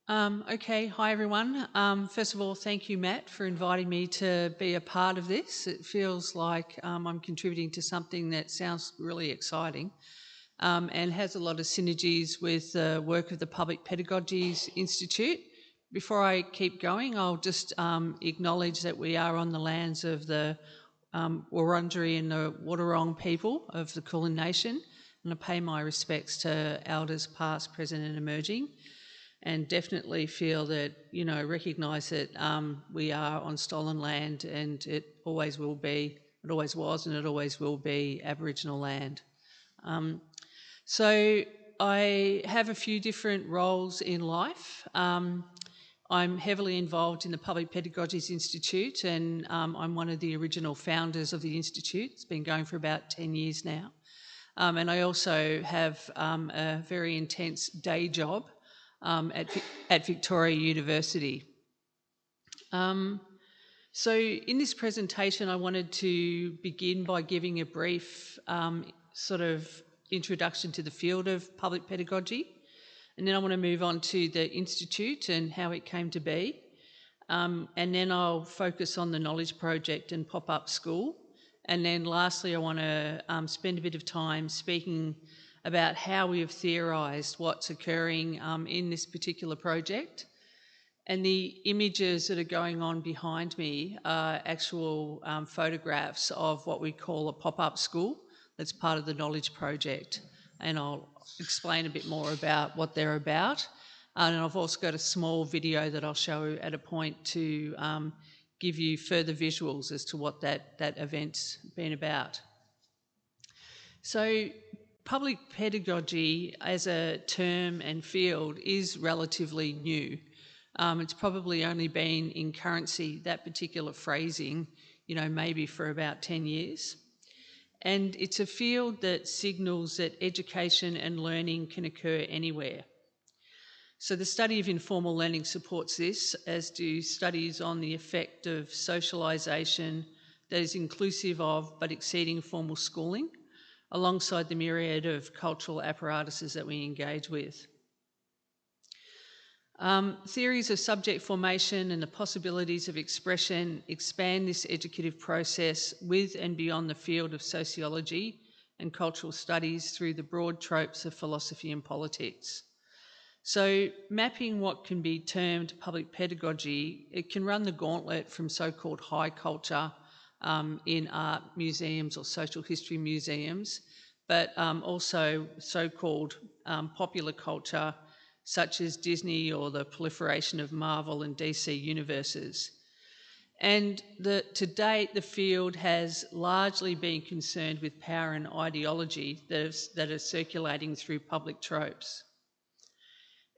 Okay, hi everyone. First of all, thank you, Matt, for inviting me to be a part of this. It feels like I'm contributing to something that sounds really exciting and has a lot of synergies with the work of the Public Pedagogies Institute. Before I keep going, I'll just acknowledge that we are on the lands of the Wurundjeri and the Wadawurrung people of the Kulin Nation, and I pay my respects to elders past, present and emerging. And definitely feel that, recognise that we are on stolen land, and it always will be, it always was and it always will be Aboriginal land. So I have a few different roles in life. I'm heavily involved in the Public Pedagogies Institute, and I'm one of the original founders of the Institute. It's been going for about 10 years now. And I also have a very intense day job at Victoria University. So in this presentation, I wanted to begin by giving a brief sort of introduction to the field of public pedagogy. And then I want to move on to the Institute and how it came to be. And then I'll focus on the Knowledge Project and Pop-Up School. And then lastly, I want to spend a bit of time speaking about how we have theorised what's occurring in this particular project. And the images that are going on behind me are actual photographs of what we call a pop-up school that's part of the Knowledge Project. And I'll explain a bit more about what they're about. And I've also got a small video that I'll show at a point to give you further visuals as to what that event's been about. So public pedagogy as a term and field is relatively new. It's probably only been in currency, that particular phrasing, maybe for about 10 years. And it's a field that signals that education and learning can occur anywhere. So the study of informal learning supports this, as do studies on the effect of socialisation that is inclusive of but exceeding formal schooling, alongside the myriad of cultural apparatuses that we engage with. Theories of subject formation and the possibilities of expression expand this educative process with and beyond the field of sociology and cultural studies through the broad tropes of philosophy and politics. So mapping what can be termed public pedagogy, it can run the gauntlet from so-called high culture in art museums or social history museums, but also so-called popular culture, such as Disney or the proliferation of Marvel and DC universes. And to date, the field has largely been concerned with power and ideology that are circulating through public tropes.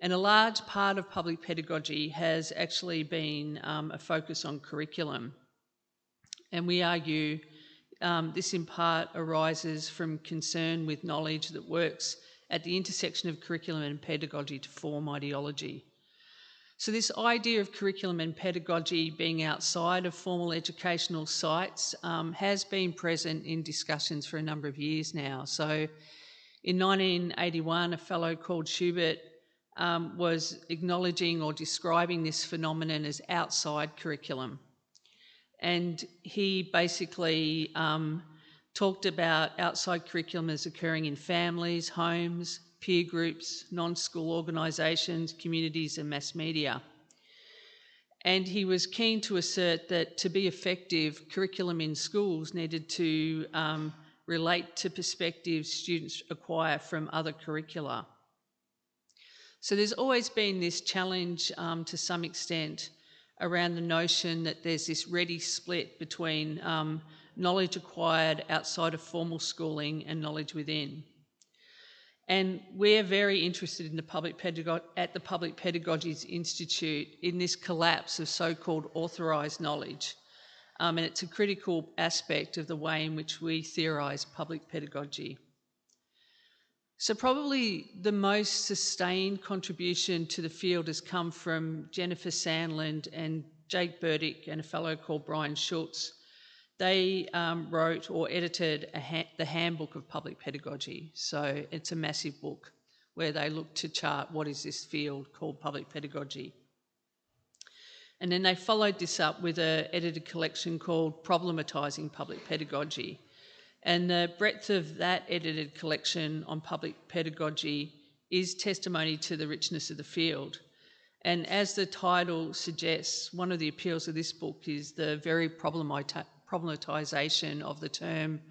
And a large part of public pedagogy has actually been a focus on curriculum. And we argue this in part arises from concern with knowledge that works at the intersection of curriculum and pedagogy to form ideology. So this idea of curriculum and pedagogy being outside of formal educational sites has been present in discussions for a number of years now. So in 1981, a fellow called Schubert was acknowledging or describing this phenomenon as outside curriculum. And he basically talked about outside curriculum as occurring in families, homes, peer groups, non-school organisations, communities and mass media. And he was keen to assert that to be effective, curriculum in schools needed to relate to perspectives students acquire from other curricula. So there's always been this challenge to some extent around the notion that there's this ready split between knowledge acquired outside of formal schooling and knowledge within. And we're very interested in at the Public Pedagogies Institute in this collapse of so-called authorised knowledge. And it's a critical aspect of the way in which we theorise public pedagogy. So probably the most sustained contribution to the field has come from Jennifer Sandland and Jake Burdick and a fellow called Brian Schultz. They wrote or edited the Handbook of Public Pedagogy. So it's a massive book where they looked to chart what is this field called public pedagogy. And then they followed this up with an edited collection called Problematizing Public Pedagogy. And the breadth of that edited collection on public pedagogy is testimony to the richness of the field. And as the title suggests, one of the appeals of this book is the very problematization of the term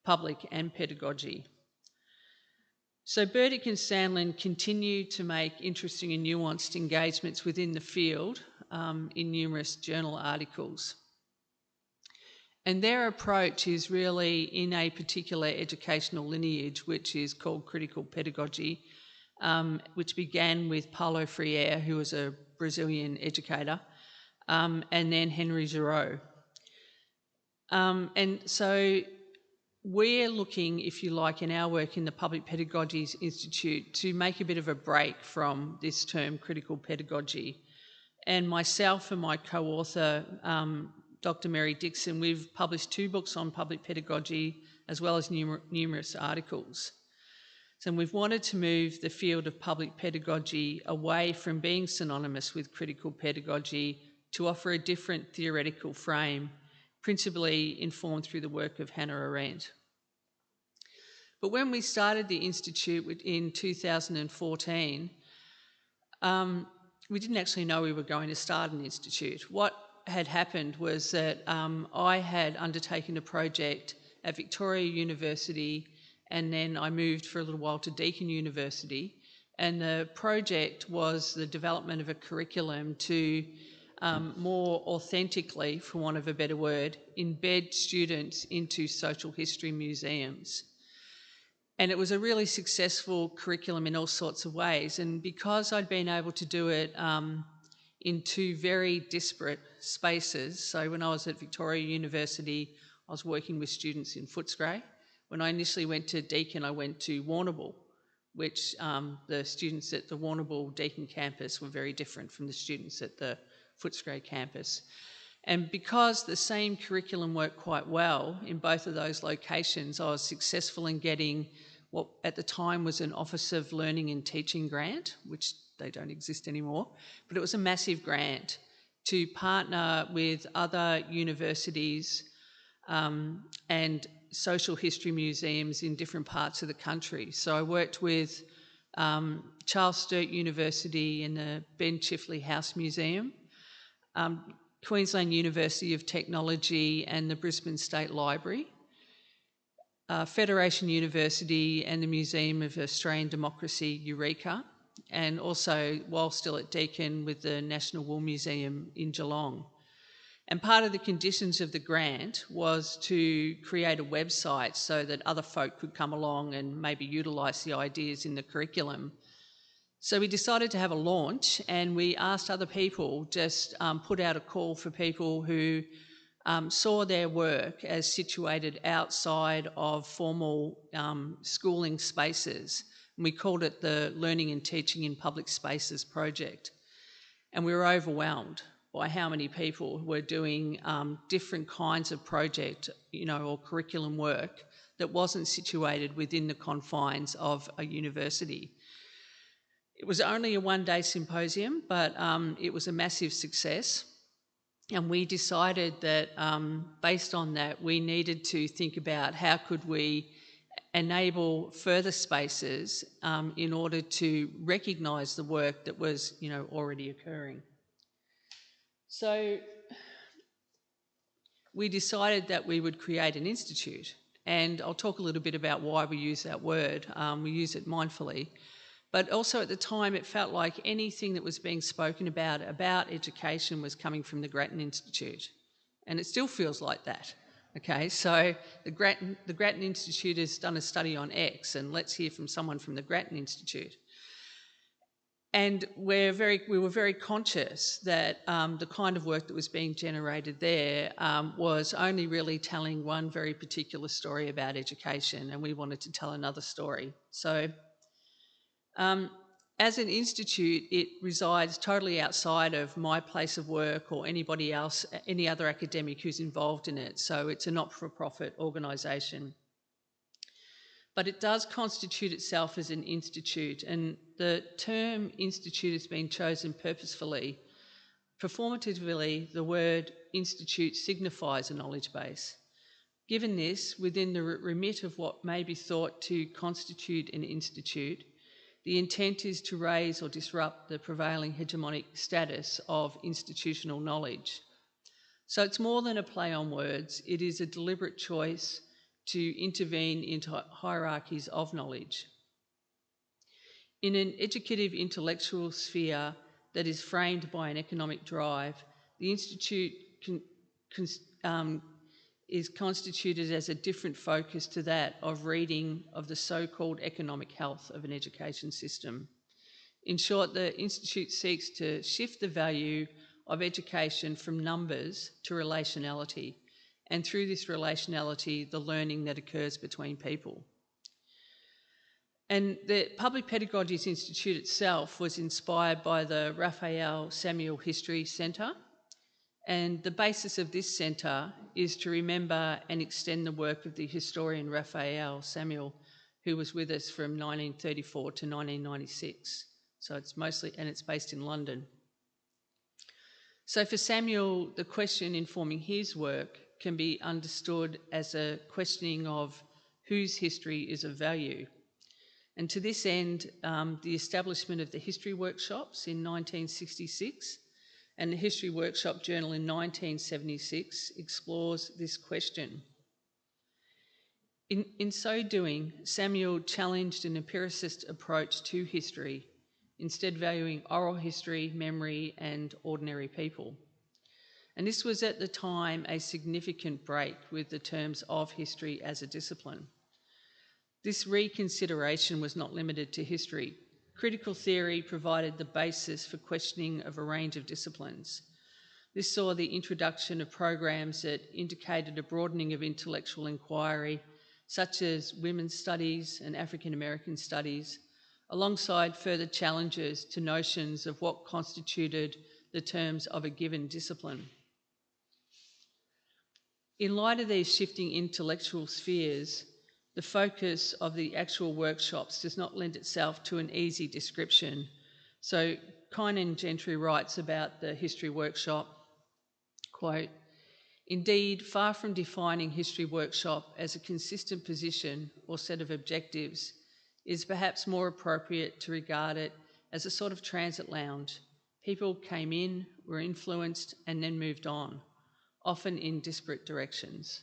public and pedagogy. So Burdick and Sandlin continue to make interesting and nuanced engagements within the field in numerous journal articles. And their approach is really in a particular educational lineage, which is called critical pedagogy, which began with Paulo Freire, who was a Brazilian educator, and then Henry Giraud. And so we're looking, if you like, in our work in the Public Pedagogies Institute to make a bit of a break from this term critical pedagogy. And myself and my co-author, Dr. Mary Dixon, we've published 2 books on public pedagogy as well as numerous articles. So we've wanted to move the field of public pedagogy away from being synonymous with critical pedagogy to offer a different theoretical frame, principally informed through the work of Hannah Arendt. But when we started the Institute in 2014, we didn't actually know we were going to start an institute. What had happened was that I had undertaken a project at Victoria University, and then I moved for a little while to Deakin University, and the project was the development of a curriculum to more authentically, for want of a better word, embed students into social history museums. And it was a really successful curriculum in all sorts of ways. And because I'd been able to do it in 2 very disparate spaces, so when I was at Victoria University, I was working with students in Footscray. When I initially went to Deakin, I went to Warrnambool, which the students at the Warrnambool Deakin campus were very different from the students at the Footscray campus. And because the same curriculum worked quite well in both of those locations, I was successful in getting what at the time was an Office of Learning and Teaching grant, which they don't exist anymore, but it was a massive grant to partner with other universities and social history museums in different parts of the country. So I worked with Charles Sturt University and the Ben Chifley House Museum, Queensland University of Technology and the Brisbane State Library, Federation University and the Museum of Australian Democracy, Eureka, and also, while still at Deakin, with the National Wool Museum in Geelong. And part of the conditions of the grant was to create a website so that other folk could come along and maybe utilise the ideas in the curriculum. So we decided to have a launch, and we asked other people, just put out a call for people who saw their work as situated outside of formal schooling spaces. And we called it the Learning and Teaching in Public Spaces project. And we were overwhelmed by how many people were doing different kinds of project, or curriculum work that wasn't situated within the confines of a university. It was only a 1-day symposium, but it was a massive success. And we decided that based on that, we needed to think about how could we enable further spaces in order to recognise the work that was, already occurring. So we decided that we would create an institute, and I'll talk a little bit about why we use that word. We use it mindfully, but also at the time it felt like anything that was being spoken about education was coming from the Grattan Institute, and it still feels like that. Okay, so the Grattan Institute has done a study on X, and let's hear from someone from the Grattan Institute. And we were very conscious that the kind of work that was being generated there was only really telling one very particular story about education, and we wanted to tell another story. So as an institute, it resides totally outside of my place of work or anybody else, any other academic who's involved in it. So it's a not-for-profit organisation. but it does constitute itself as an institute, and the term institute has been chosen purposefully. Performatively, the word institute signifies a knowledge base. Given this, within the remit of what may be thought to constitute an institute, the intent is to raise or disrupt the prevailing hegemonic status of institutional knowledge. So it's more than a play on words, it is a deliberate choice to intervene into hierarchies of knowledge. In an educative intellectual sphere that is framed by an economic drive, the institute is constituted as a different focus to that of reading of the so-called economic health of an education system. In short, the institute seeks to shift the value of education from numbers to relationality, and through this relationality, the learning that occurs between people. And the Public Pedagogies Institute itself was inspired by the Raphael Samuel History Centre, and the basis of this centre is to remember and extend the work of the historian Raphael Samuel, who was with us from 1934 to 1996. So it's based in London. So for Samuel, the question informing his work can be understood as a questioning of whose history is of value. And to this end, the establishment of the history workshops in 1966 and the History Workshop Journal in 1976 explores this question. In so doing, Samuel challenged an empiricist approach to history, instead valuing oral history, memory, and ordinary people. And this was at the time a significant break with the terms of history as a discipline. This reconsideration was not limited to history. Critical theory provided the basis for questioning of a range of disciplines. This saw the introduction of programs that indicated a broadening of intellectual inquiry, such as women's studies and African American studies, alongside further challenges to notions of what constituted the terms of a given discipline. In light of these shifting intellectual spheres, the focus of the actual workshops does not lend itself to an easy description. So Kynan Gentry writes about the history workshop, quote, "Indeed, far from defining history workshop as a consistent position or set of objectives, it is perhaps more appropriate to regard it as a sort of transit lounge. People came in, were influenced, and then moved on, often in disparate directions."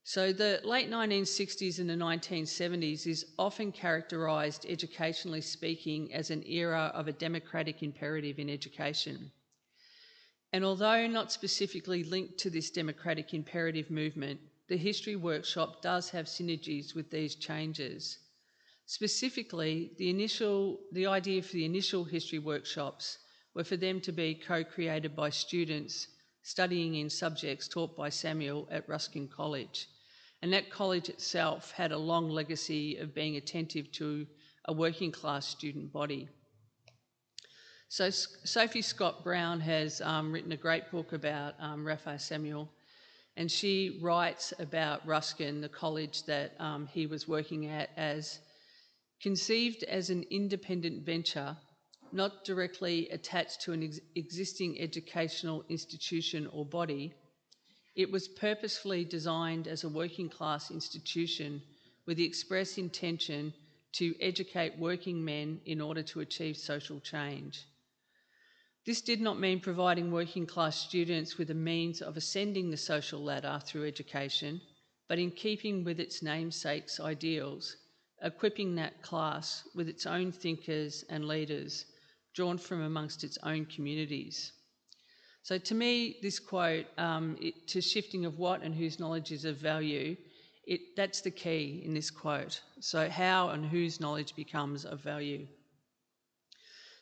So the late 1960s and the 1970s is often characterised, educationally speaking, as an era of a democratic imperative in education. And although not specifically linked to this democratic imperative movement, the history workshop does have synergies with these changes. Specifically, the idea for the initial history workshops were for them to be co-created by students studying in subjects taught by Samuel at Ruskin College. And that college itself had a long legacy of being attentive to a working class student body. So Sophie Scott Brown has written a great book about Raphael Samuel, and she writes about Ruskin, the college that he was working at, as conceived as an independent venture, not directly attached to an existing educational institution or body. It was purposefully designed as a working class institution with the express intention to educate working men in order to achieve social change. This did not mean providing working class students with a means of ascending the social ladder through education, but in keeping with its namesake's ideals, equipping that class with its own thinkers and leaders, drawn from amongst its own communities. So to me, this quote, to shifting of what and whose knowledge is of value, that's the key in this quote. So how and whose knowledge becomes of value.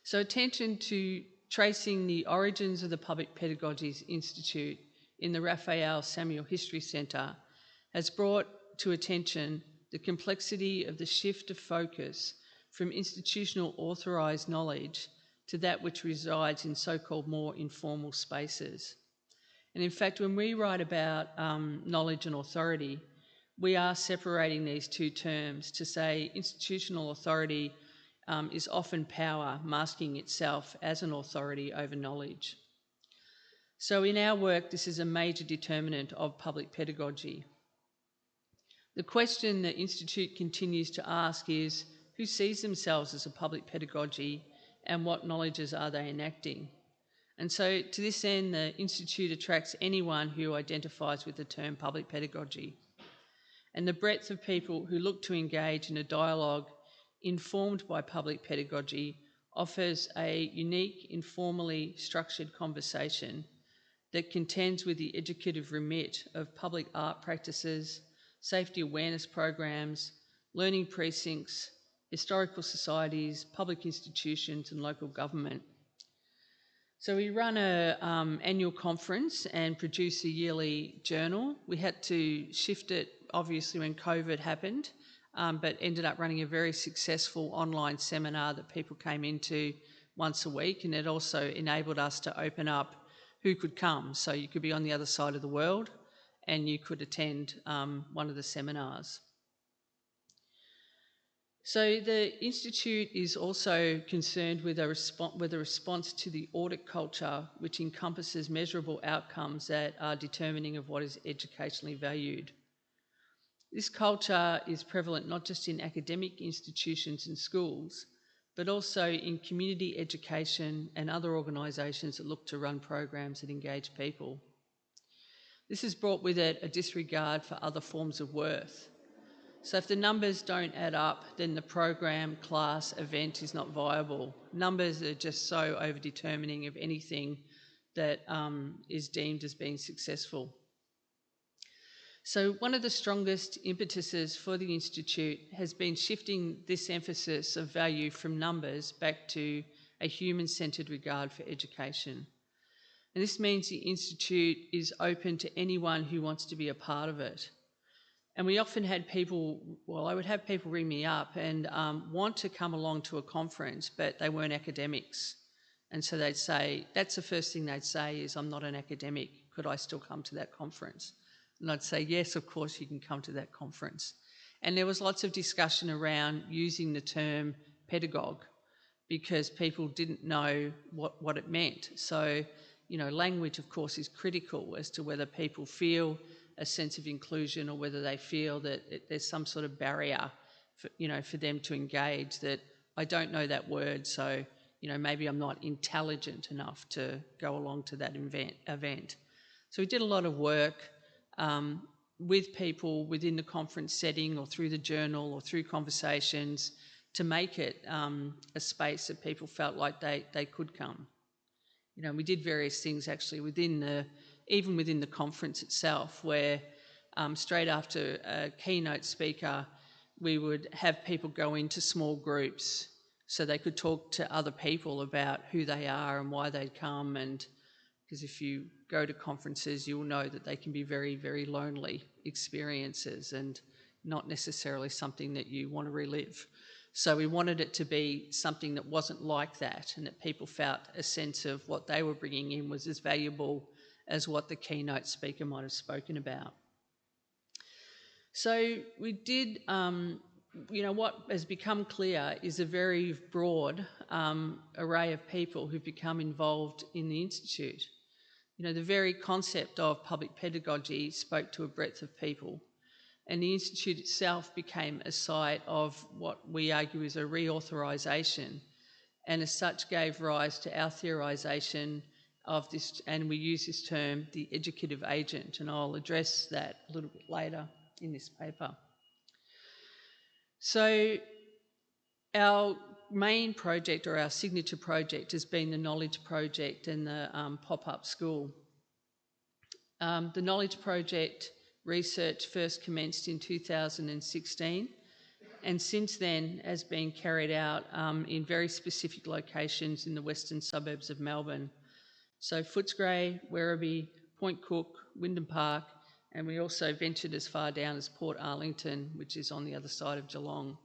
So attention to tracing the origins of the Public Pedagogies Institute in the Raphael Samuel History Centre has brought to attention the complexity of the shift of focus from institutional authorised knowledge to that which resides in so-called more informal spaces. And in fact, when we write about knowledge and authority, we are separating these two terms to say institutional authority is often power masking itself as an authority over knowledge. So in our work, this is a major determinant of public pedagogy. The question the Institute continues to ask is, who sees themselves as a public pedagogy and what knowledges are they enacting? And so to this end, the Institute attracts anyone who identifies with the term public pedagogy. And the breadth of people who look to engage in a dialogue informed by public pedagogy offers a unique, informally structured conversation that contends with the educative remit of public art practices, safety awareness programs, learning precincts, historical societies, public institutions and local government. So we run an annual conference and produce a yearly journal. We had to shift it obviously when COVID happened, but ended up running a very successful online seminar that people came into once a week, and it also enabled us to open up who could come. So you could be on the other side of the world and you could attend one of the seminars. So the Institute is also concerned with a response to the audit culture, which encompasses measurable outcomes that are determining of what is educationally valued. This culture is prevalent not just in academic institutions and schools, but also in community education and other organisations that look to run programs that engage people. This has brought with it a disregard for other forms of worth. So if the numbers don't add up, then the program, class, event is not viable. Numbers are just so over-determining of anything that is deemed as being successful. So one of the strongest impetuses for the Institute has been shifting this emphasis of value from numbers back to a human-centred regard for education. And this means the Institute is open to anyone who wants to be a part of it. And we often had people, well, I would have people ring me up and want to come along to a conference, but they weren't academics. And so they'd say, that's the first thing they'd say is, I'm not an academic, could I still come to that conference? And I'd say, yes, of course you can come to that conference. And there was lots of discussion around using the term pedagogue because people didn't know what it meant. So, you know, language, of course, is critical as to whether people feel a sense of inclusion or whether they feel that there's some sort of barrier for, you know, for them to engage, that I don't know that word, so, you know, maybe I'm not intelligent enough to go along to that event. So we did a lot of work with people within the conference setting or through the journal or through conversations to make it a space that people felt like they could come. You know, we did various things actually even within the conference itself, where straight after a keynote speaker, we would have people go into small groups so they could talk to other people about who they are and why they'd come. And because if you go to conferences, you'll know that they can be very, very lonely experiences and not necessarily something that you want to relive. So we wanted it to be something that wasn't like that, and that people felt a sense of what they were bringing in was as valuable as what the keynote speaker might have spoken about. So we did, you know, what has become clear is a very broad array of people who've become involved in the Institute. You know, the very concept of public pedagogy spoke to a breadth of people, and the Institute itself became a site of what we argue is a reauthorisation, and as such gave rise to our theorisation of this, and we use this term, the educative agent, and I'll address that a little bit later in this paper. So our main project, or our signature project, has been the Knowledge Project and the pop-up school. The Knowledge Project research first commenced in 2016, and since then has been carried out in very specific locations in the western suburbs of Melbourne. So Footscray, Werribee, Point Cook, Wyndham Park, and we also ventured as far down as Port Arlington, which is on the other side of Geelong.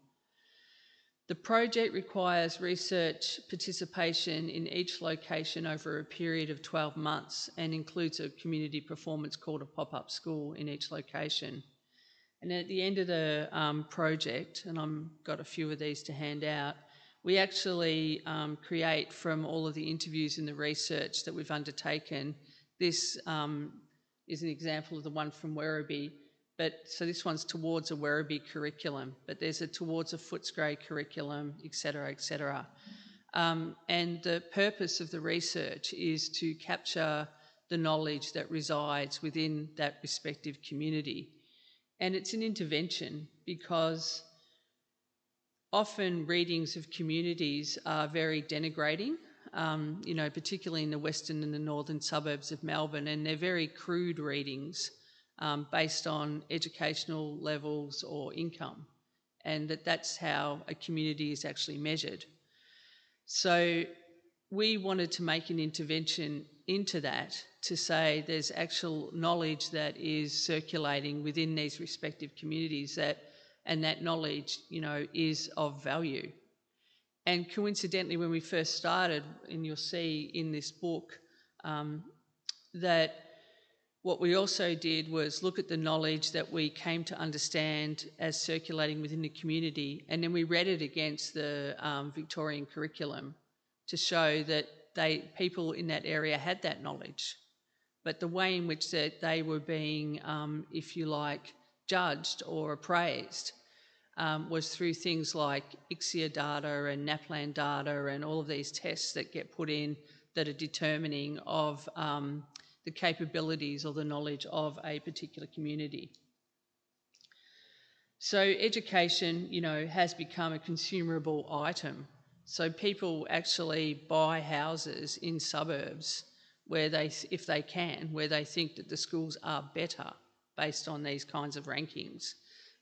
The project requires research participation in each location over a period of 12 months and includes a community performance called a pop-up school in each location. And at the end of the project, and I've got a few of these to hand out, we actually create from all of the interviews and the research that we've undertaken. This is an example of the one from Werribee, so this one's towards a Werribee curriculum, but there's a towards a Footscray curriculum, etc., etc. And the purpose of the research is to capture the knowledge that resides within that respective community. And it's an intervention because often readings of communities are very denigrating, particularly in the western and the northern suburbs of Melbourne, and they're very crude readings based on educational levels or income, and that's how a community is actually measured. So we wanted to make an intervention into that to say there's actual knowledge that is circulating within these respective communities and that knowledge, is of value. And coincidentally, when we first started, and you'll see in this book, that what we also did was look at the knowledge that we came to understand as circulating within the community, and then we read it against the Victorian curriculum to show that people in that area had that knowledge. But the way in which they were being, if you like, judged or appraised was through things like ICSIA data and NAPLAN data and all of these tests that get put in that are determining of the capabilities or the knowledge of a particular community. So education, has become a consumable item. So people actually buy houses in suburbs where if they can, where they think that the schools are better based on these kinds of rankings.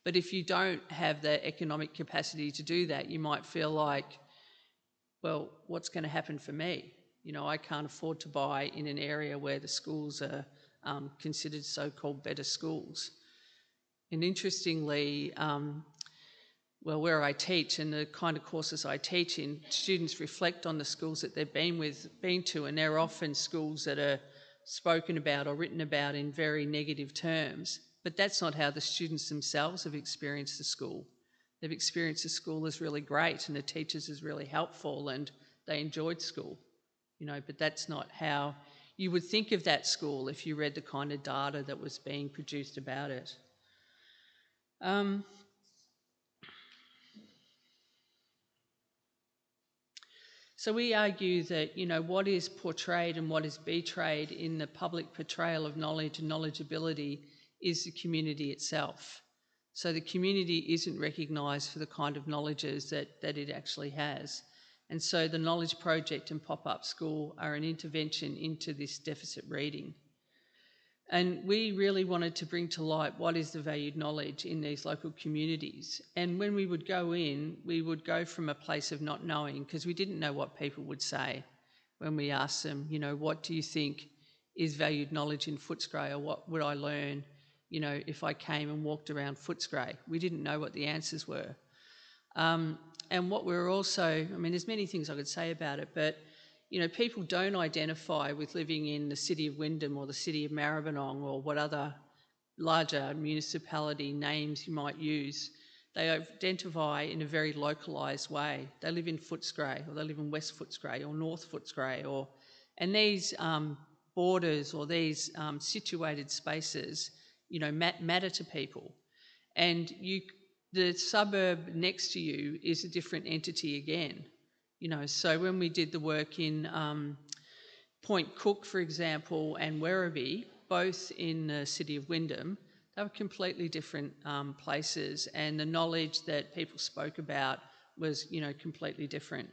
But if you don't have the economic capacity to do that, you might feel like, well, what's going to happen for me? I can't afford to buy in an area where the schools are considered so-called better schools. And interestingly, where I teach and the kind of courses I teach in, students reflect on the schools that they've been to, and they're often schools that are spoken about or written about in very negative terms. But that's not how the students themselves have experienced the school. They've experienced the school as really great and the teachers as really helpful and they enjoyed school, but that's not how you would think of that school if you read the kind of data that was being produced about it. So we argue that, what is portrayed and what is betrayed in the public portrayal of knowledge and knowledgeability is the community itself. So the community isn't recognised for the kind of knowledges that it actually has. And so the Knowledge Project and Pop-Up School are an intervention into this deficit reading. And we really wanted to bring to light what is the valued knowledge in these local communities. And when we would go in, we would go from a place of not knowing, because we didn't know what people would say when we asked them, what do you think is valued knowledge in Footscray, or what would I learn, if I came and walked around Footscray? We didn't know what the answers were. And what we're also, there's many things I could say about it, but people don't identify with living in the city of Wyndham or the city of Maribyrnong or what other larger municipality names you might use. They identify in a very localised way. They live in Footscray, or they live in West Footscray or North Footscray, and these borders or these situated spaces, matter to people. And the suburb next to you is a different entity again. So when we did the work in Point Cook, for example, and Werribee, both in the city of Wyndham, they were completely different places, and the knowledge that people spoke about was, completely different.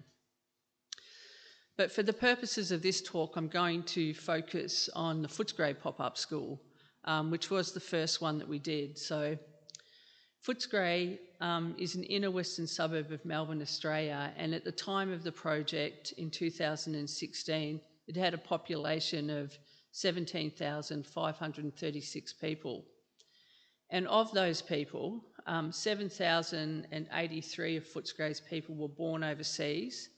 But for the purposes of this talk, I'm going to focus on the Footscray Pop-Up School, which was the first one that we did. So Footscray is an inner western suburb of Melbourne, Australia, and at the time of the project in 2016, it had a population of 17,536 people. And of those people, 7,083 of Footscray's people were born overseas,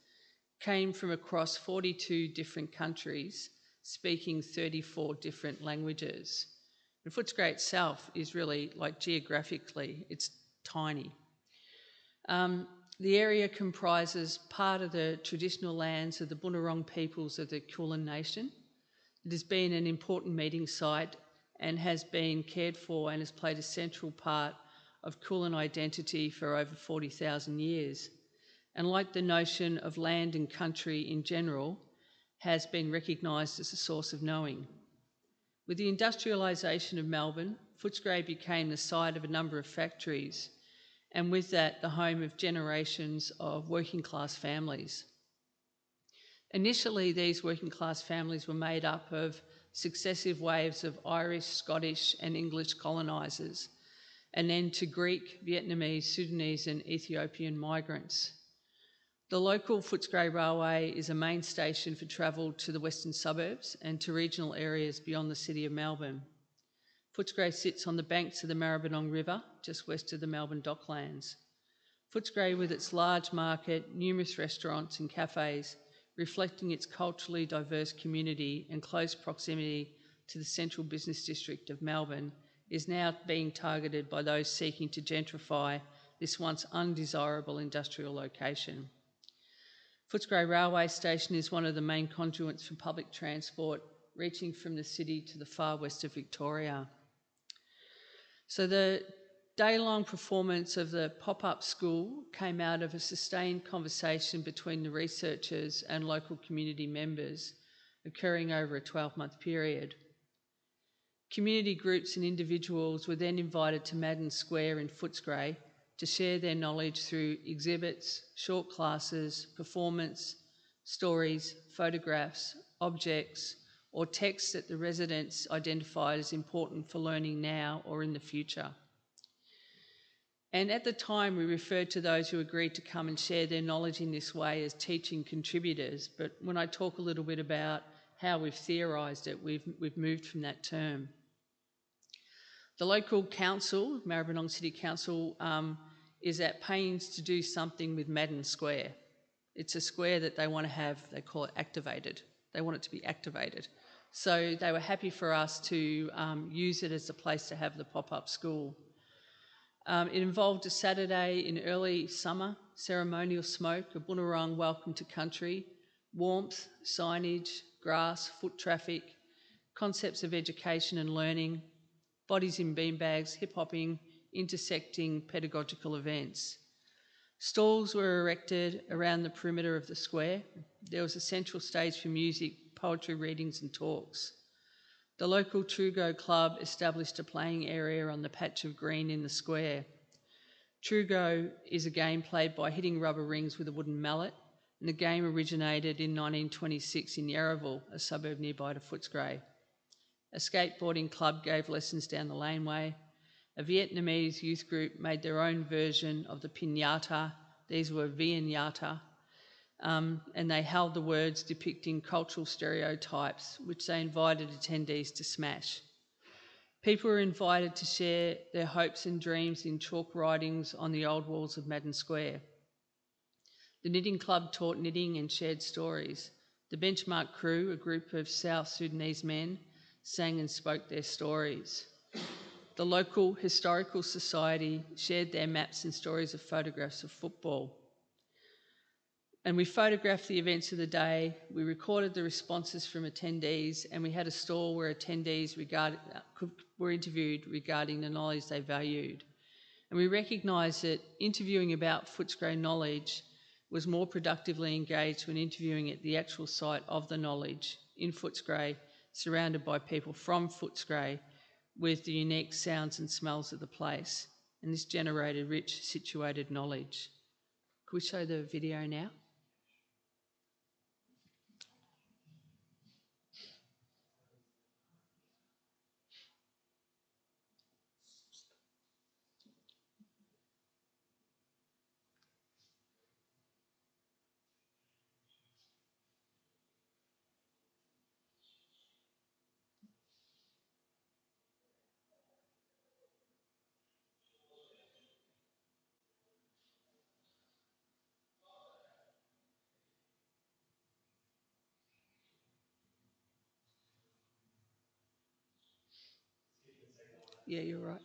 came from across 42 different countries, speaking 34 different languages. But Footscray itself is really, like geographically, it's tiny. The area comprises part of the traditional lands of the Bunurong peoples of the Kulin Nation. It has been an important meeting site and has been cared for and has played a central part of Kulin identity for over 40,000 years. And like the notion of land and country in general, has been recognised as a source of knowing. With the industrialisation of Melbourne, Footscray became the site of a number of factories, and with that, the home of generations of working class families. Initially, these working class families were made up of successive waves of Irish, Scottish and English colonisers, and then to Greek, Vietnamese, Sudanese and Ethiopian migrants. The local Footscray Railway is a main station for travel to the western suburbs and to regional areas beyond the city of Melbourne. Footscray sits on the banks of the Maribyrnong River, just west of the Melbourne Docklands. Footscray, with its large market, numerous restaurants and cafes, reflecting its culturally diverse community and close proximity to the central business district of Melbourne, is now being targeted by those seeking to gentrify this once undesirable industrial location. Footscray Railway Station is one of the main conduits for public transport, reaching from the city to the far west of Victoria. So the day-long performance of the pop-up school came out of a sustained conversation between the researchers and local community members, occurring over a 12-month period. Community groups and individuals were then invited to Madden Square in Footscray to share their knowledge through exhibits, short classes, performance, stories, photographs, objects, or texts that the residents identified as important for learning now or in the future. And at the time, we referred to those who agreed to come and share their knowledge in this way as teaching contributors. But when I talk a little bit about how we've theorised it, we've moved from that term. The local council, Maribyrnong City Council, is at pains to do something with Madden Square. It's a square that they want to have, they call it activated. They want it to be activated. So they were happy for us to use it as a place to have the pop-up school. It involved a Saturday in early summer, ceremonial smoke, a Bunurong welcome to country, warmth, signage, grass, foot traffic, concepts of education and learning, bodies in beanbags, hip-hopping, intersecting pedagogical events. Stalls were erected around the perimeter of the square. There was a central stage for music, poetry readings and talks. The local Trugo Club established a playing area on the patch of green in the square. Trugo is a game played by hitting rubber rings with a wooden mallet, and the game originated in 1926 in Yarraville, a suburb nearby to Footscray. A skateboarding club gave lessons down the laneway. A Vietnamese youth group made their own version of the piñata. These were Vietnata, and they held the words depicting cultural stereotypes, which they invited attendees to smash. People were invited to share their hopes and dreams in chalk writings on the old walls of Madden Square. The knitting club taught knitting and shared stories. The Benchmark crew, a group of South Sudanese men, sang and spoke their stories. The local historical society shared their maps and stories of photographs of football. And we photographed the events of the day, we recorded the responses from attendees, and we had a stall where attendees were interviewed regarding the knowledge they valued. And we recognised that interviewing about Footscray knowledge was more productively engaged when interviewing at the actual site of the knowledge in Footscray, surrounded by people from Footscray with the unique sounds and smells of the place. And this generated rich, situated knowledge. Could we show the video now? Yeah, you're right.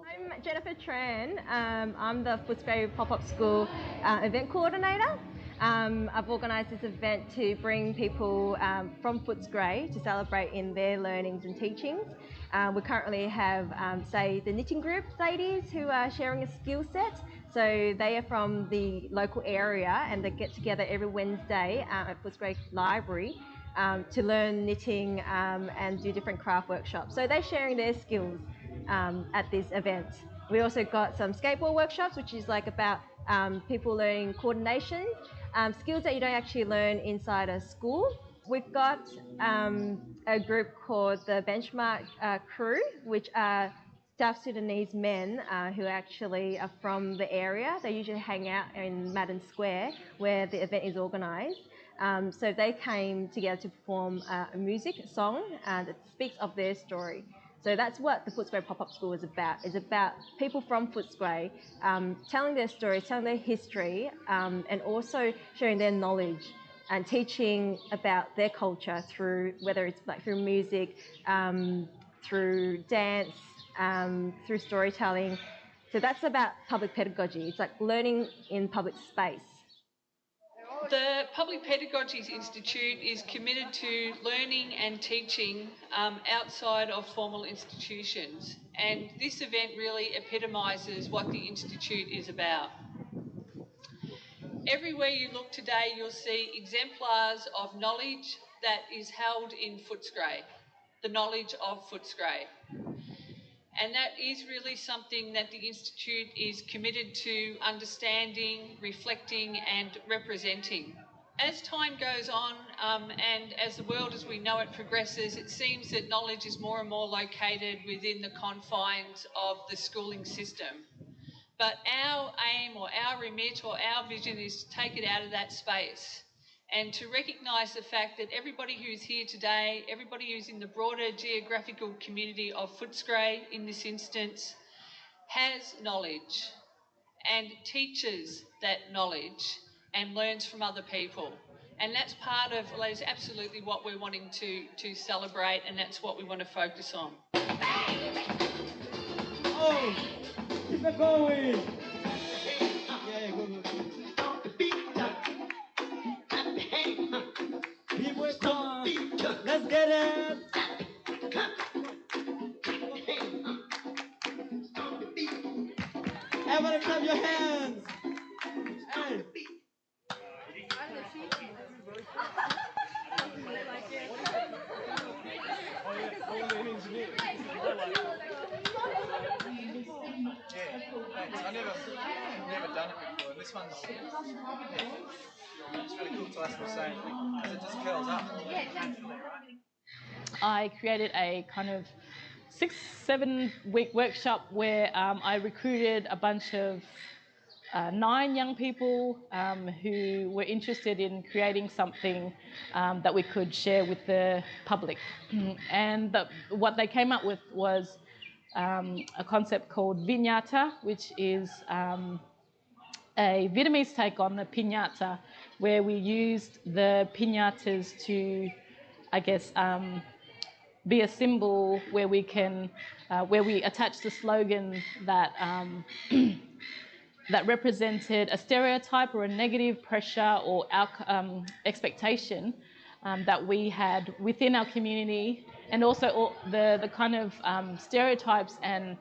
I'm Jennifer Tran. I'm the Footscray Pop-Up School event coordinator. I've organised this event to bring people from Footscray to celebrate in their learnings and teachings. We currently have, say, the knitting group ladies who are sharing a skill set. So they are from the local area and they get together every Wednesday at Footscray Library to learn knitting and do different craft workshops. So they're sharing their skills at this event. We also got some skateboard workshops, which is like about people learning coordination, skills that you don't actually learn inside a school. We've got a group called the Benchmark Crew, which are South Sudanese men who actually are from the area. They usually hang out in Madden Square where the event is organised. So they came together to perform a music song that speaks of their story. So that's what the Footscray Pop-Up School is about. It's about people from Footscray telling their stories, telling their history, and also sharing their knowledge and teaching about their culture through, whether it's like through music, through dance, through storytelling. So that's about public pedagogy. It's like learning in public space. The Public Pedagogies Institute is committed to learning and teaching outside of formal institutions, and this event really epitomises what the Institute is about. Everywhere you look today, you'll see exemplars of knowledge that is held in Footscray, the knowledge of Footscray. And that is really something that the Institute is committed to understanding, reflecting and representing. As time goes on and as the world as we know it progresses, it seems that knowledge is more and more located within the confines of the schooling system. But our aim or our remit or our vision is to take it out of that space and to recognise the fact that everybody who's here today, everybody who's in the broader geographical community of Footscray in this instance, has knowledge and teaches that knowledge and learns from other people. And that's part of, well, that is absolutely what we're wanting to celebrate, and that's what we want to focus on. Oh, keep it going. Yeah, go, go. Keep it going. Let's get it. Everybody clap your hands. Hey. I've never done it before. This one's it's really cool to listen to saying because it just curls up. I created a kind of 6-7 week workshop where I recruited a bunch of 9 young people who were interested in creating something that we could share with the public. And what they came up with was a concept called viñata, which is a Vietnamese take on the piñata, where we used the piñatas to, I guess, be a symbol where we can, where we attach the slogan that that represented a stereotype or a negative pressure or expectation that we had within our community, and also all the kind of stereotypes and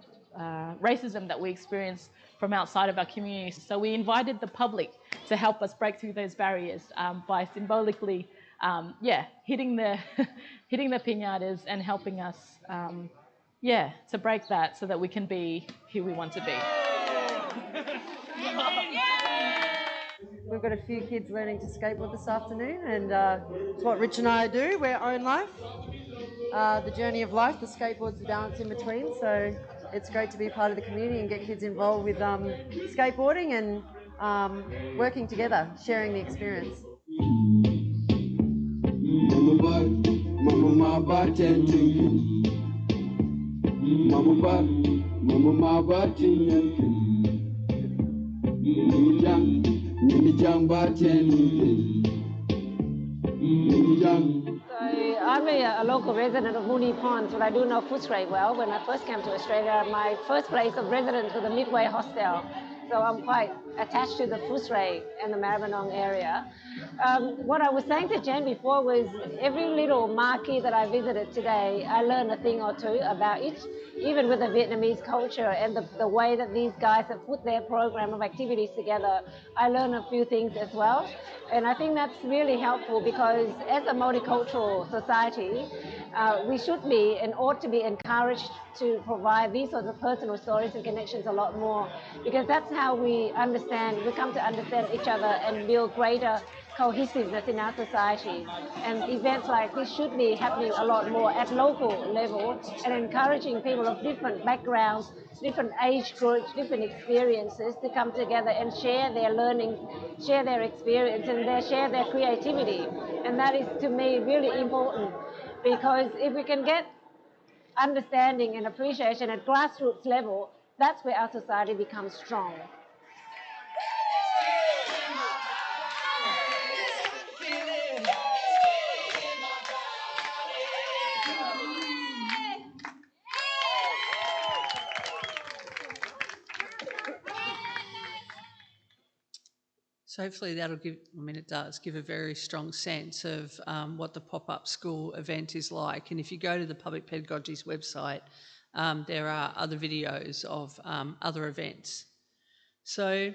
racism that we experience from outside of our community. So we invited the public to help us break through those barriers by symbolically, hitting the hitting the piñatas and helping us, to break that so that we can be who we want to be. We've got a few kids learning to skateboard this afternoon, and it's what Rich and I do. We own life, the journey of life. The skateboard's the balance in between, so it's great to be part of the community and get kids involved with skateboarding and working together, sharing the experience. I'm a local resident of Moonee Ponds, but I do know Footscray well. When I first came to Australia, my first place of residence was the Midway Hostel. So I'm quite attached to the Footscray and the Maribyrnong area. What I was saying to Jen before was every little marquee that I visited today, I learned a thing or two about it, even with the Vietnamese culture and the way that these guys have put their program of activities together. I learned a few things as well. And I think that's really helpful because as a multicultural society, we should be and ought to be encouraged to provide these sorts of personal stories and connections a lot more, because that's how we come to understand each other and build greater cohesiveness in our society. And events like this should be happening a lot more at local level and encouraging people of different backgrounds, different age groups, different experiences to come together and share their learning, share their experience, and share their creativity. And that is, to me, really important, because if we can get understanding and appreciation at grassroots level, that's where our society becomes strong. So hopefully that'll give, it does give a very strong sense of what the pop-up school event is like. And if you go to the Public Pedagogies website, there are other videos of other events. So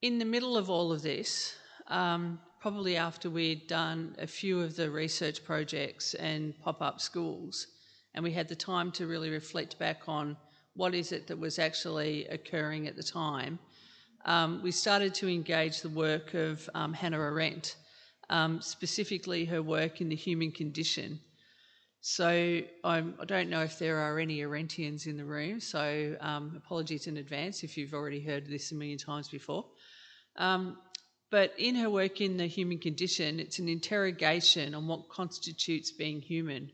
in the middle of all of this, probably after we'd done a few of the research projects and pop-up schools, and we had the time to really reflect back on what is it that was actually occurring at the time, we started to engage the work of Hannah Arendt, specifically her work in the human condition. So I don't know if there are any Arendtians in the room, so apologies in advance if you've already heard this a million times before. But in her work in the human condition, it's an interrogation on what constitutes being human,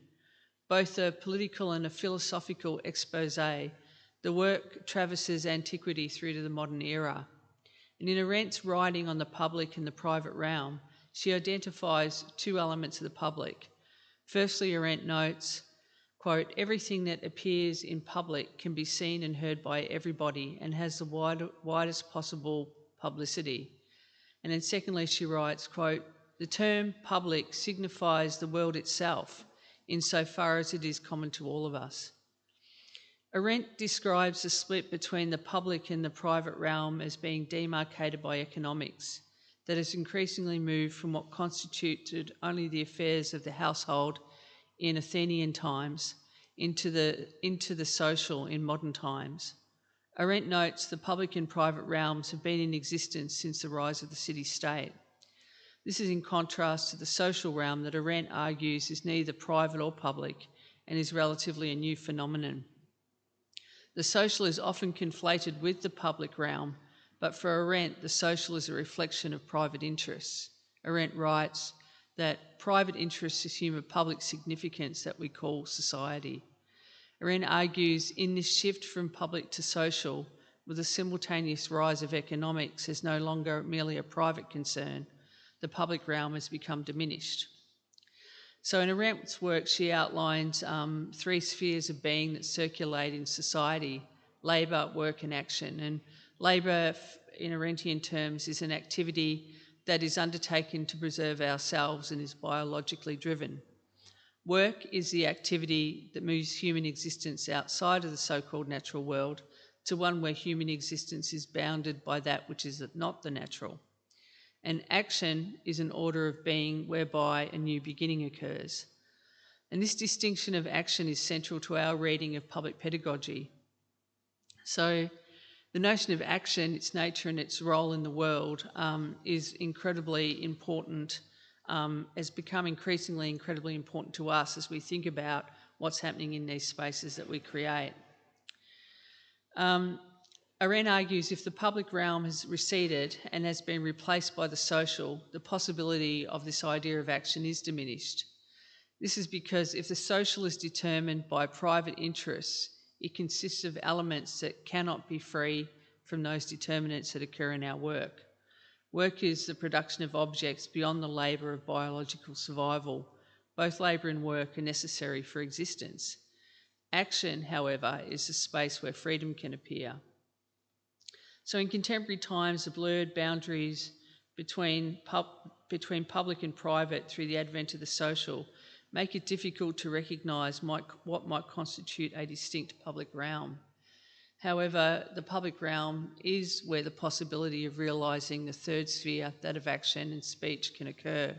both a political and a philosophical expose. The work traverses antiquity through to the modern era. And in Arendt's writing on the public and the private realm, she identifies two elements of the public. Firstly, Arendt notes, quote, everything that appears in public can be seen and heard by everybody and has the widest possible publicity. And then secondly, she writes, quote, the term public signifies the world itself insofar as it is common to all of us. Arendt describes the split between the public and the private realm as being demarcated by economics, that has increasingly moved from what constituted only the affairs of the household in Athenian times into the social in modern times. Arendt notes the public and private realms have been in existence since the rise of the city-state. This is in contrast to the social realm that Arendt argues is neither private or public and is relatively a new phenomenon. The social is often conflated with the public realm, but for Arendt, the social is a reflection of private interests. Arendt writes that private interests assume a public significance that we call society. Arendt argues in this shift from public to social, with a simultaneous rise of economics as no longer merely a private concern, the public realm has become diminished. So in Arendt's work, she outlines three spheres of being that circulate in society: labour, work and action. And labour, in Arendtian terms, is an activity that is undertaken to preserve ourselves and is biologically driven. Work is the activity that moves human existence outside of the so-called natural world to one where human existence is bounded by that which is not the natural. And action is an order of being whereby a new beginning occurs. And this distinction of action is central to our reading of public pedagogy. So the notion of action, its nature and its role in the world is incredibly important, has become increasingly incredibly important to us as we think about what's happening in these spaces that we create. Arendt argues if the public realm has receded and has been replaced by the social, the possibility of this idea of action is diminished. This is because if the social is determined by private interests, it consists of elements that cannot be free from those determinants that occur in our work. Work is the production of objects beyond the labour of biological survival. Both labour and work are necessary for existence. Action, however, is the space where freedom can appear. So in contemporary times, the blurred boundaries between public and private through the advent of the social make it difficult to recognise what might constitute a distinct public realm. However, the public realm is where the possibility of realising the third sphere, that of action and speech, can occur.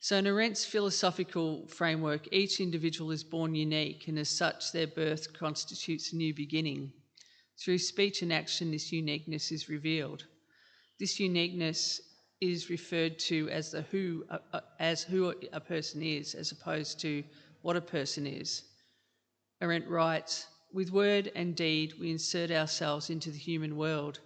So in Arendt's philosophical framework, each individual is born unique, and as such their birth constitutes a new beginning. Through speech and action, this uniqueness is revealed. This uniqueness is referred to as who a person is, as opposed to what a person is. Arendt writes, "With word and deed, we insert ourselves into the human world.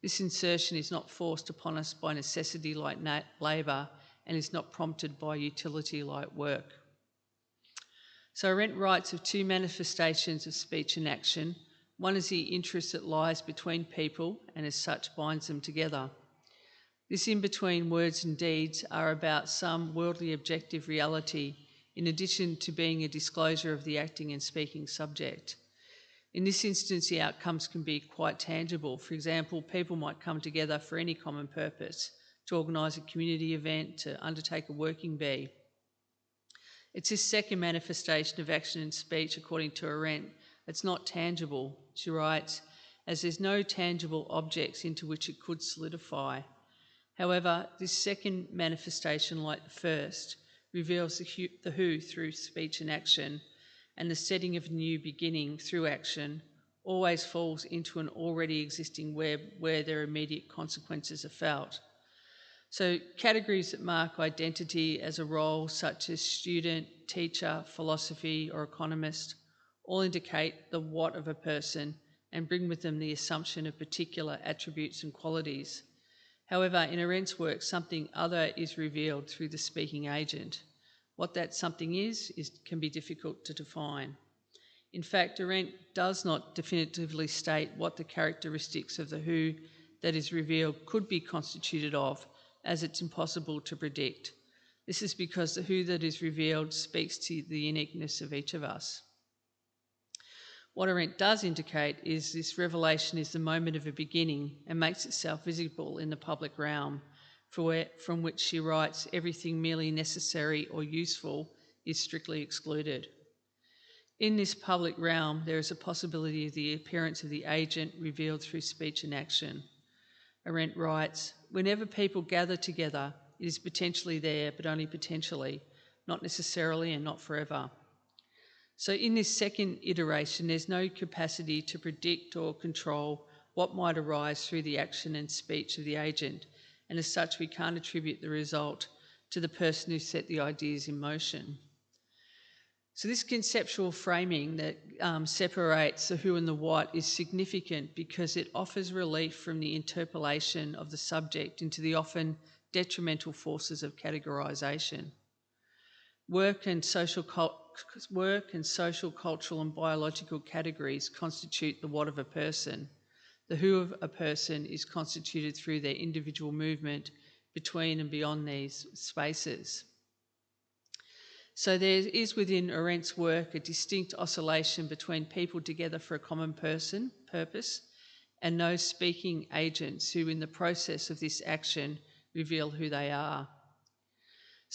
This insertion is not forced upon us by necessity like labour, and is not prompted by utility like work." So Arendt writes of two manifestations of speech and action. One is the interest that lies between people and as such binds them together. This in-between words and deeds are about some worldly objective reality in addition to being a disclosure of the acting and speaking subject. In this instance, the outcomes can be quite tangible. For example, people might come together for any common purpose, to organise a community event, to undertake a working bee. It's this second manifestation of action and speech, according to Arendt, it's not tangible. She writes, as there's no tangible objects into which it could solidify. However, this second manifestation, like the first, reveals the who through speech and action, and the setting of a new beginning through action always falls into an already existing web where their immediate consequences are felt. So categories that mark identity as a role, such as student, teacher, philosophy, or economist, all indicate the what of a person and bring with them the assumption of particular attributes and qualities. However, in Arendt's work, something other is revealed through the speaking agent. What that something is can be difficult to define. In fact, Arendt does not definitively state what the characteristics of the who that is revealed could be constituted of, as it's impossible to predict. This is because the who that is revealed speaks to the uniqueness of each of us. What Arendt does indicate is this revelation is the moment of a beginning and makes itself visible in the public realm, from which she writes, everything merely necessary or useful is strictly excluded. In this public realm, there is a possibility of the appearance of the agent revealed through speech and action. Arendt writes, whenever people gather together, it is potentially there, but only potentially, not necessarily and not forever. So in this second iteration, there's no capacity to predict or control what might arise through the action and speech of the agent, and as such we can't attribute the result to the person who set the ideas in motion. So this conceptual framing that separates the who and the what is significant because it offers relief from the interpolation of the subject into the often detrimental forces of categorisation. Work and social, cultural and biological categories constitute the what of a person. The who of a person is constituted through their individual movement between and beyond these spaces. So there is within Arendt's work a distinct oscillation between people together for a common purpose and those speaking agents who in the process of this action reveal who they are.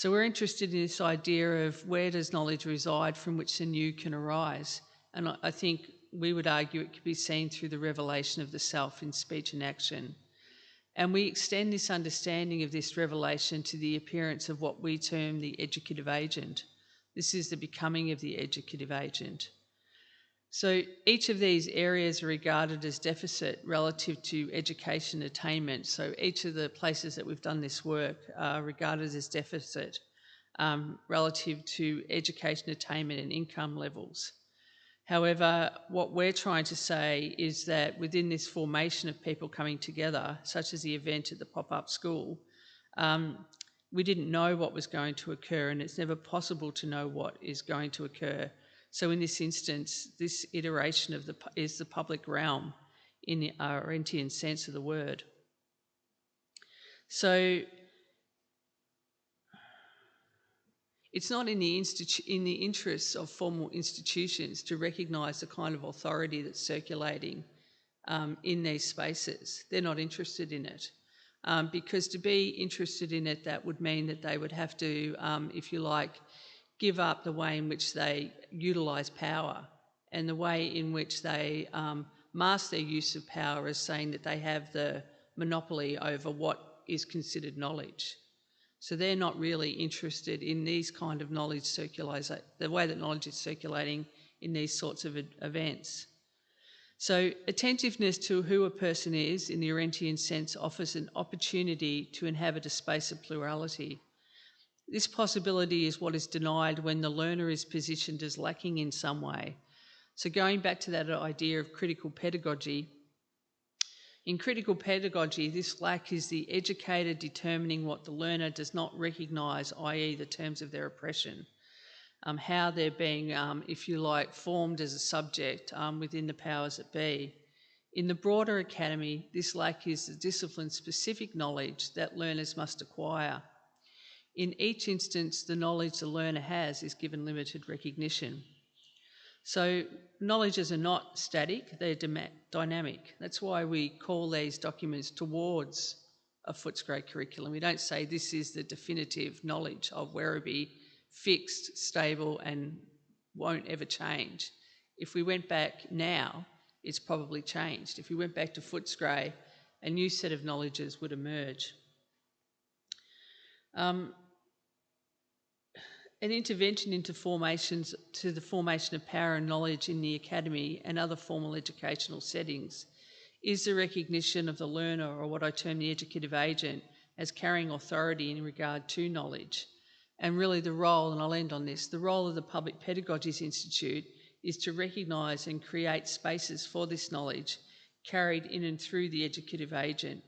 So we're interested in this idea of where does knowledge reside from which the new can arise. And I think we would argue it could be seen through the revelation of the self in speech and action. And we extend this understanding of this revelation to the appearance of what we term the educative agent. This is the becoming of the educative agent. So each of these areas are regarded as deficit relative to education attainment. So each of the places that we've done this work are regarded as deficit relative to education attainment and income levels. However, what we're trying to say is that within this formation of people coming together, such as the event at the pop-up school, we didn't know what was going to occur, and it's never possible to know what is going to occur. So in this instance, this iteration of is the public realm in the Arendtian sense of the word. So it's not in the interests of formal institutions to recognise the kind of authority that's circulating in these spaces. They're not interested in it. Because to be interested in it, that would mean that they would have to, if you like, give up the way in which they utilise power and the way in which they mask their use of power as saying that they have the monopoly over what is considered knowledge. So they're not really interested in these kind of knowledge circulation, the way that knowledge is circulating in these sorts of events. So attentiveness to who a person is in the Arendtian sense offers an opportunity to inhabit a space of plurality. This possibility is what is denied when the learner is positioned as lacking in some way. So going back to that idea of critical pedagogy, in critical pedagogy, this lack is the educator determining what the learner does not recognise, i.e. the terms of their oppression, how they're being, if you like, formed as a subject within the powers that be. In the broader academy, this lack is the discipline-specific knowledge that learners must acquire. In each instance, the knowledge the learner has is given limited recognition. So knowledges are not static, they're dynamic. That's why we call these documents towards a Footscray curriculum. We don't say this is the definitive knowledge of Werribee, fixed, stable and won't ever change. If we went back now, it's probably changed. If we went back to Footscray, a new set of knowledges would emerge. An intervention into the formation of power and knowledge in the academy and other formal educational settings is the recognition of the learner, or what I term the educative agent, as carrying authority in regard to knowledge. And really the role, and I'll end on this, the role of the Public Pedagogies Institute is to recognise and create spaces for this knowledge carried in and through the educative agent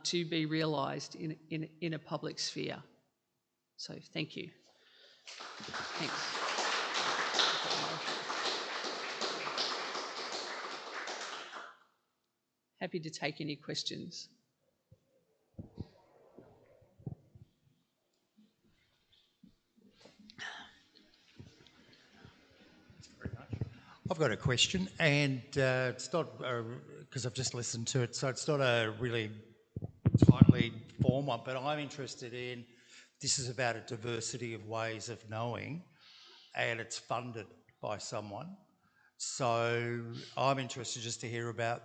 to be realised in a public sphere. So thank you. Thanks. Happy to take any questions. I've got a question, and it's not, because I've just listened to it, so it's not a really tightly formed one, but I'm interested in, this is about a diversity of ways of knowing, and it's funded by someone. So I'm interested just to hear about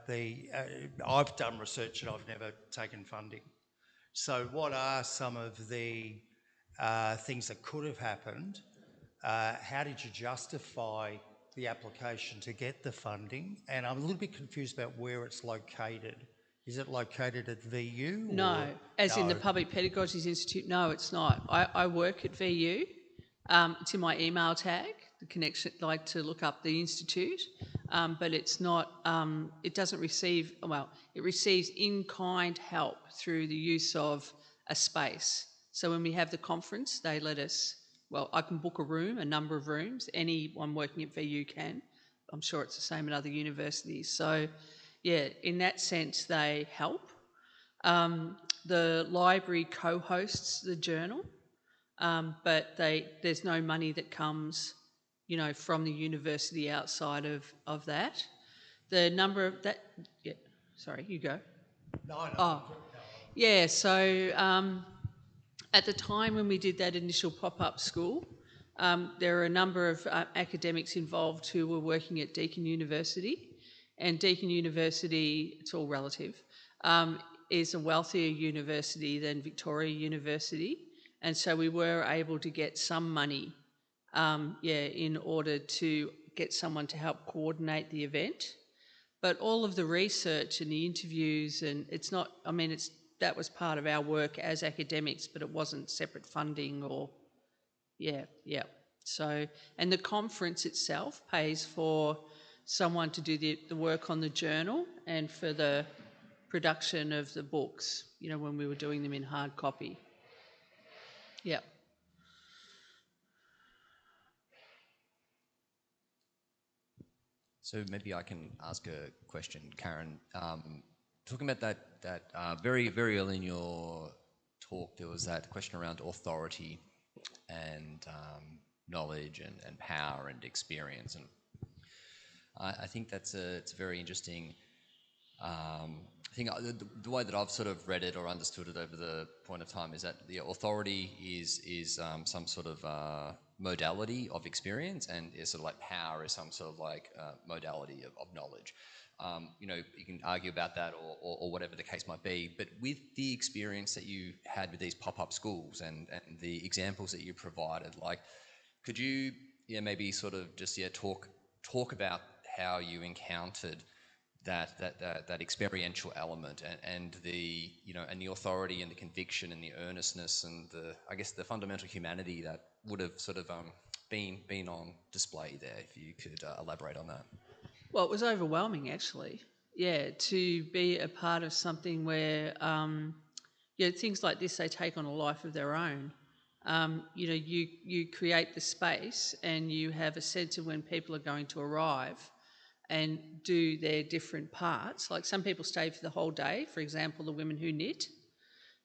I've done research and I've never taken funding. So what are some of the things that could have happened? How did you justify the application to get the funding? And I'm a little bit confused about where it's located. Is it located at VU? No, in the Public Pedagogies Institute, no, it's not. I work at VU. It's in my email tag, the connection, like to look up the institute, but it's not, it doesn't receive, well, it receives in-kind help through the use of a space. So when we have the conference, they let us, well, I can book a room, a number of rooms. Anyone working at VU can. I'm sure it's the same at other universities. So, yeah, in that sense, they help. The library co-hosts the journal, but there's no money that comes, you know, from the university outside of that. The number of that, yeah, sorry, you go. No. Oh, yeah, so at the time when we did that initial pop-up school, there are a number of academics involved who were working at Deakin University, and Deakin University, it's all relative, is a wealthier university than Victoria University, and so we were able to get some money, in order to get someone to help coordinate the event. But all of the research and the interviews, and it's not, I mean, that was part of our work as academics, but it wasn't separate funding or, So, and the conference itself pays for someone to do the work on the journal and for the production of the books, when we were doing them in hard copy. Yeah. So maybe I can ask a question, Karen. Talking about that very, very early in your talk, there was that question around authority and knowledge and power and experience, and I think it's a very interesting. I think the way that I've sort of read it or understood it over the point of time is that the authority is some sort of modality of experience, and is sort of like power is some sort of like modality of knowledge. You can argue about that or whatever the case might be, but with the experience that you had with these pop-up schools and the examples that you provided, like, could you maybe sort of just talk about how you encountered that experiential element and the and the authority and the conviction and the earnestness and the fundamental humanity that would have sort of been on display there, if you could elaborate on that. Well, it was overwhelming, actually. Yeah, to be a part of something where, things like this, they take on a life of their own. You create the space and you have a sense of when people are going to arrive and do their different parts. Like, some people stay for the whole day, for example, the women who knit.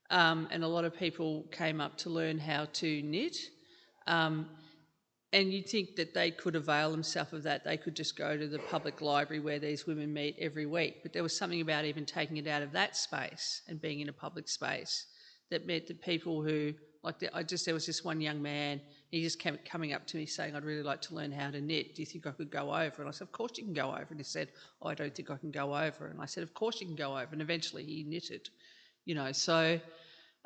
And a lot of people came up to learn how to knit. And you'd think that they could avail themselves of that. They could just go to the public library where these women meet every week. But there was something about even taking it out of that space and being in a public space that meant that people who, there was this one young man, he just kept coming up to me saying, "I'd really like to learn how to knit. Do you think I could go over?" And I said, "Of course you can go over." And he said, "Oh, I don't think I can go over." And I said, "Of course you can go over." And eventually he knitted, so...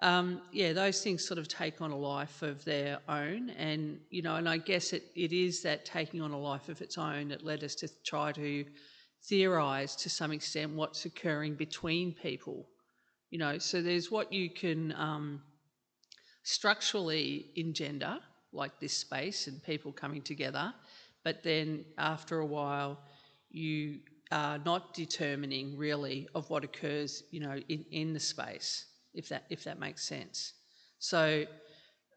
those things sort of take on a life of their own, and and I guess it is that taking on a life of its own that led us to try to theorise to some extent what's occurring between people. So there's what you can structurally engender, like this space and people coming together, but then after a while you are not determining really of what occurs, in the space. If that makes sense. So,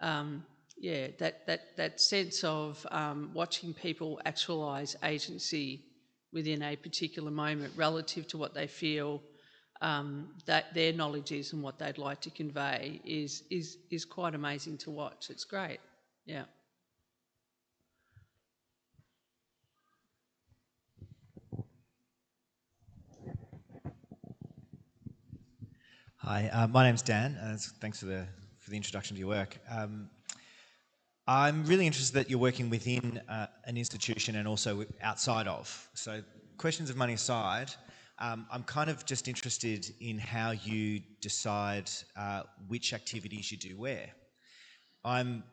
that sense of watching people actualise agency within a particular moment relative to what they feel that their knowledge is and what they'd like to convey is quite amazing to watch. It's great, yeah. Hi, my name's Dan. Thanks for the introduction to your work. I'm really interested that you're working within an institution and also outside of. So, questions of money aside, I'm kind of just interested in how you decide which activities you do where. I'm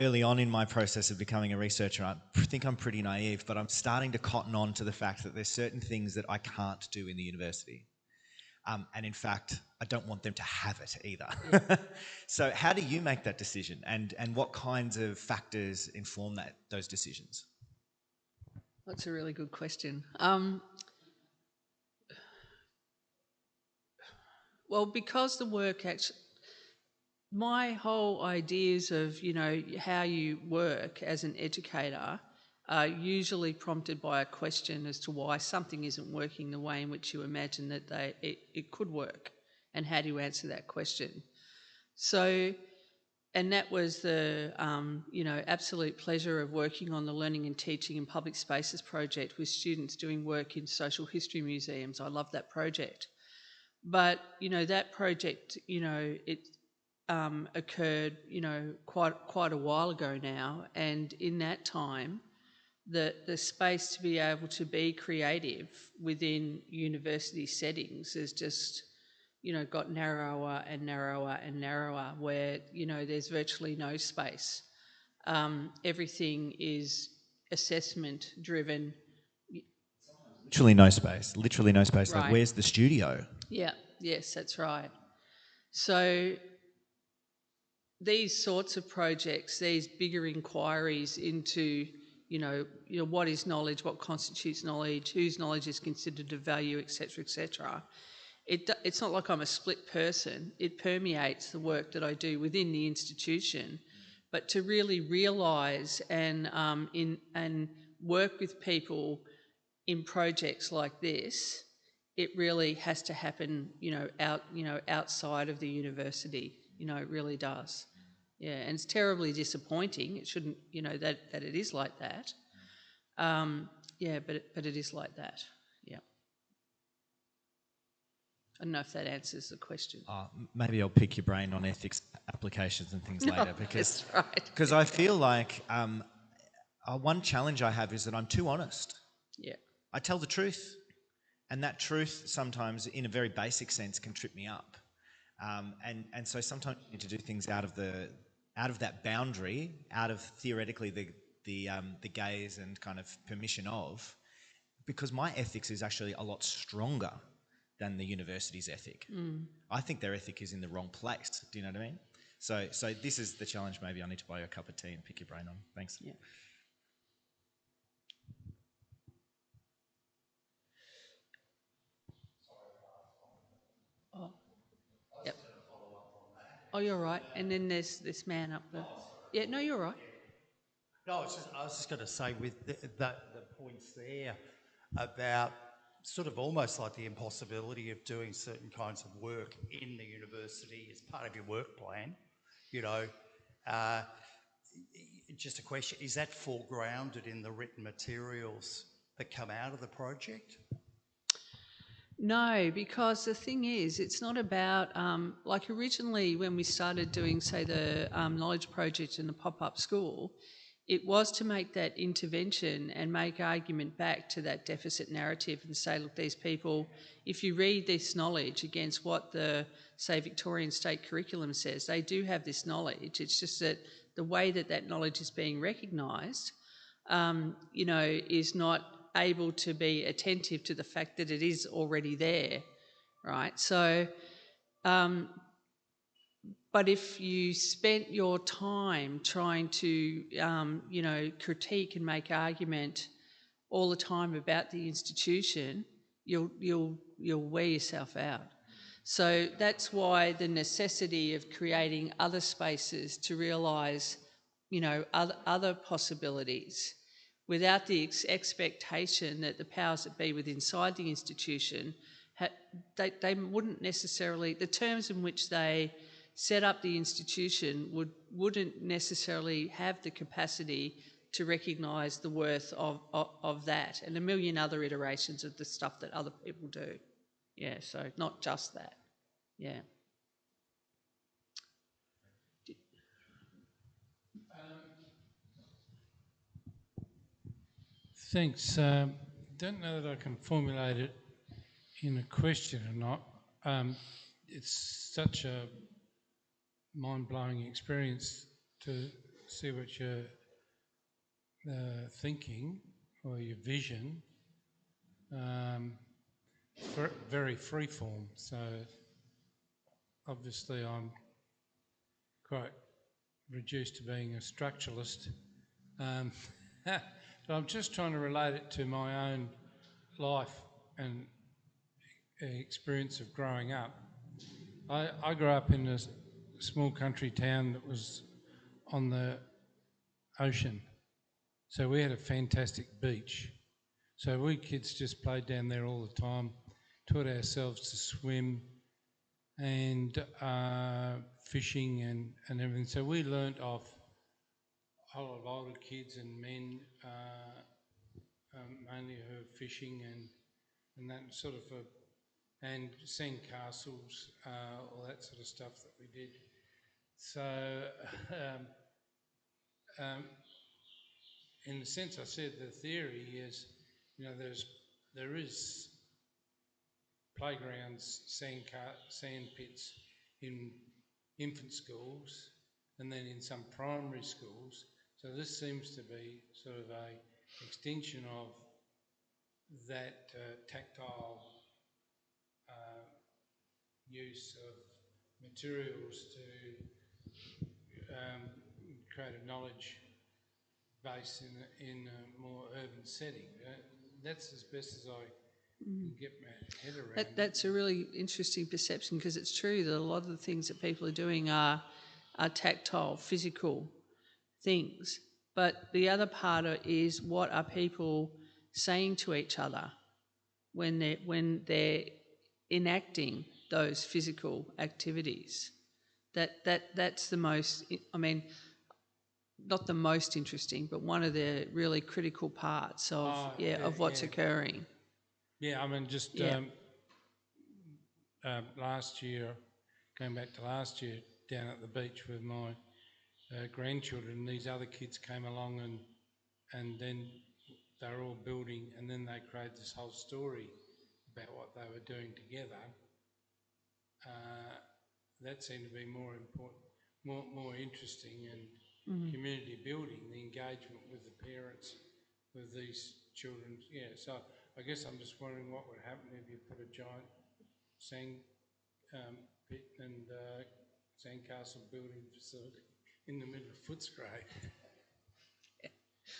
early on in my process of becoming a researcher. I think I'm pretty naive, but I'm starting to cotton on to the fact that there's certain things that I can't do in the university. And in fact, I don't want them to have it either. Yeah. So how do you make that decision, and what kinds of factors inform those decisions? That's a really good question. Well, because the work actually, my whole ideas of, how you work as an educator are usually prompted by a question as to why something isn't working the way in which you imagine that it could work, and how do you answer that question. So, and that was the absolute pleasure of working on the Learning and Teaching in Public Spaces project with students doing work in social history museums. I love that project. But, that project, occurred, quite a while ago now, and in that time, the space to be able to be creative within university settings has just, got narrower and narrower and narrower, where, there's virtually no space. Everything is assessment driven. Literally no space. Literally no space. Right. Like, where's the studio? Yeah, yes, that's right. So these sorts of projects, these bigger inquiries into, what is knowledge, what constitutes knowledge, whose knowledge is considered of value, etc., it's not like I'm a split person. It permeates the work that I do within the institution. But to really realise and work with people in projects like this, it really has to happen, outside of the university. It really does. Yeah, and it's terribly disappointing. It shouldn't, that it is like that. Yeah, but it is like that. Yeah. I don't know if that answers the question. Maybe I'll pick your brain on ethics applications and things later, because that's right. Because I feel like one challenge I have is that I'm too honest. Yeah. I tell the truth, and that truth sometimes, in a very basic sense, can trip me up. And so sometimes you need to do things out of that boundary, out of theoretically the gaze and kind of permission of, because my ethics is actually a lot stronger than the university's ethic. I think their ethic is in the wrong place. Do you know what I mean? So this is the challenge. Maybe I need to buy you a cup of tea and pick your brain on. Thanks. Yeah. Oh. Yep. Oh, you're right. And then there's this man up there. Yeah, no, you're right. No, I was just going to say with the points there about sort of almost like the impossibility of doing certain kinds of work in the university as part of your work plan, just a question, is that foregrounded in the written materials that come out of the project? No, because the thing is, it's not about, like originally when we started doing, say, the knowledge project in the pop-up school, it was to make that intervention and make argument back to that deficit narrative and say, look, these people, if you read this knowledge against what the, say, Victorian state curriculum says, they do have this knowledge. It's just that the way that that knowledge is being recognised, is not able to be attentive to the fact that it is already there, right? So, but if you spent your time trying to, critique and make argument all the time about the institution, you'll wear yourself out. So that's why the necessity of creating other spaces to realise, other possibilities, without the expectation that the powers that be within inside the institution, they wouldn't necessarily, the terms in which they set up the institution wouldn't necessarily have the capacity to recognise the worth of that and a million other iterations of the stuff that other people do. Yeah, so not just that. Yeah. Thanks. Don't know that I can formulate it in a question or not. It's such a mind-blowing experience to see what you're thinking or your vision. Very free-form, so obviously I'm quite reduced to being a structuralist. So I'm just trying to relate it to my own life and experience of growing up. I grew up in a small country town that was on the ocean. So we had a fantastic beach. So we kids just played down there all the time, taught ourselves to swim and fishing and everything. So we learnt off a whole lot of older kids and men, mainly who were fishing and that sort of, and seeing castles, all that sort of stuff that we did. So, in the sense I said, the theory is, you know, there is playgrounds, sand pits in infant schools, and then in some primary schools. So this seems to be sort of a extension of that tactile use of materials to create a knowledge base in a more urban setting. That's as best as I can get my head around. That's a really interesting perception, because it's true that a lot of the things that people are doing are tactile, physical things. But the other part is, what are people saying to each other when they're enacting those physical activities? That's the most, I mean, not the most interesting, but one of the really critical parts of of what's occurring. Yeah, I mean, just last year, going back to last year, down at the beach with my grandchildren, these other kids came along and then they were all building, and then they created this whole story about what they were doing together. That seemed to be more important, more interesting, and community building, the engagement with the parents, with these children. Yeah, so I guess I'm just wondering what would happen if you put a giant sand pit and sandcastle building facility in the middle of Footscray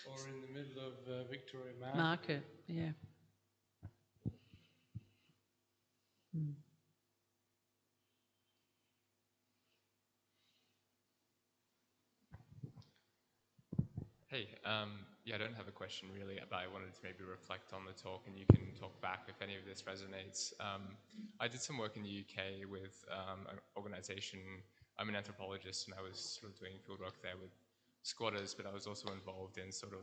or in the middle of Victoria Market. Yeah. Hey, yeah, I don't have a question really, but I wanted to maybe reflect on the talk, and you can talk back if any of this resonates. I did some work in the UK with an organisation. I'm an anthropologist, and I was sort of doing fieldwork there with squatters, but I was also involved in sort of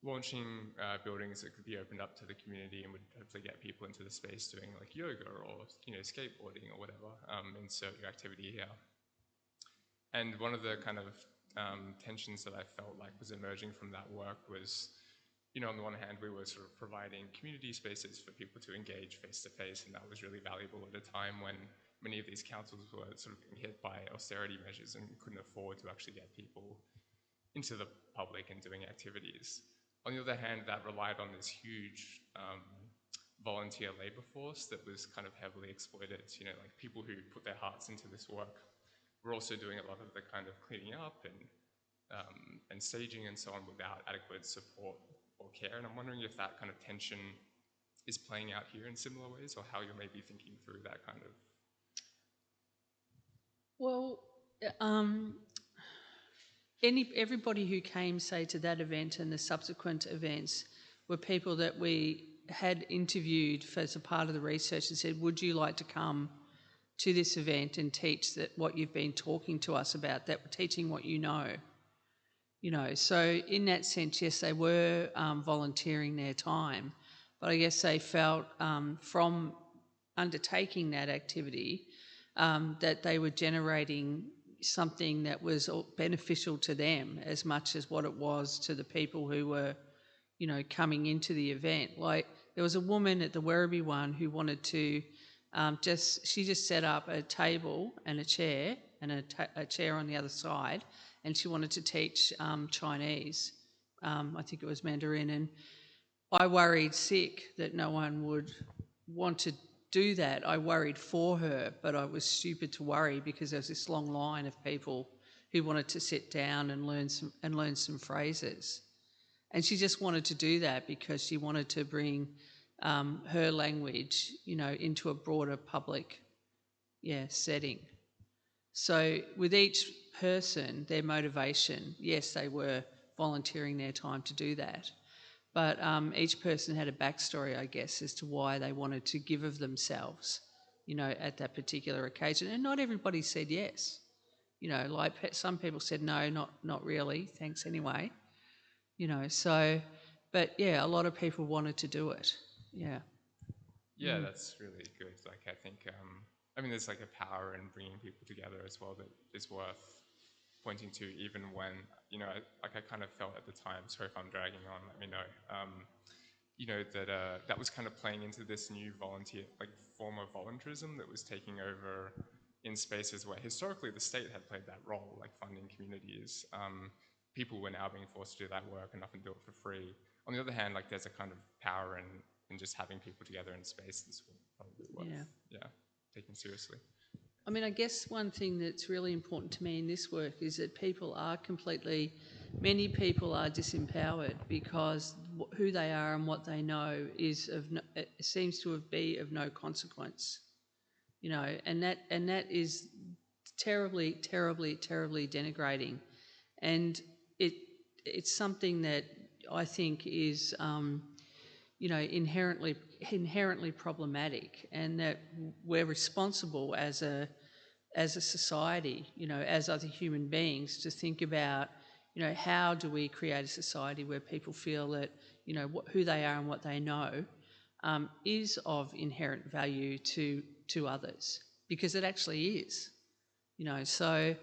launching buildings that could be opened up to the community and would hopefully get people into the space doing like yoga or, you know, skateboarding or whatever, insert your activity here. And one of the kind of tensions that I felt like was emerging from that work was, you know, on the one hand, we were sort of providing community spaces for people to engage face to face, and that was really valuable at a time when many of these councils were sort of being hit by austerity measures and couldn't afford to actually get people into the public and doing activities. On the other hand, that relied on this huge volunteer labor force that was kind of heavily exploited. You know, like people who put their hearts into this work were also doing a lot of the kind of cleaning up and staging and so on without adequate support or care. And I'm wondering if that kind of tension is playing out here in similar ways, or how you're maybe thinking through that kind of. Well, everybody who came, say, to that event and the subsequent events were people that we had interviewed as a part of the research and said, would you like to come to this event and teach that what you've been talking to us about, that teaching what you know? You know, so in that sense, yes, they were volunteering their time, but I guess they felt from undertaking that activity that they were generating something that was beneficial to them as much as what it was to the people who were, you know, coming into the event. Like, there was a woman at the Werribee one who wanted to she just set up a table and a chair and a chair on the other side, and she wanted to teach Chinese. I think it was Mandarin, and I worried sick that no one would want to do that. I worried for her, but I was stupid to worry because there was this long line of people who wanted to sit down and learn some phrases. And she just wanted to do that because she wanted to bring her language, you know, into a broader public, setting. So with each person, their motivation, yes, they were volunteering their time to do that. But each person had a backstory, I guess, as to why they wanted to give of themselves, you know, at that particular occasion. And not everybody said yes. You know, like some people said, no, not really, thanks anyway. You know, so, but yeah, a lot of people wanted to do it. Yeah. Yeah, that's really good. Like, I think I mean, there's like a power in bringing people together as well that is worth pointing to, even when, you know, like I kind of felt at the time, sorry if I'm dragging on, let me know, you know, that that was kind of playing into this new volunteer, like form of voluntarism that was taking over in spaces where historically the state had played that role, like funding communities. People were now being forced to do that work and often do it for free. On the other hand, like there's a kind of power in just having people together in space that's probably worth, taking seriously. I mean, I guess one thing that's really important to me in this work is that many people are disempowered because who they are and what they know it seems to be of no consequence, you know, and that is terribly, terribly, terribly denigrating, and it's something that I think is, you know, inherently problematic, and that we're responsible as a society, you know, as other human beings, to think about, you know, how do we create a society where people feel that, you know, who they are and what they know is of inherent value to others, because it actually is, you know. So,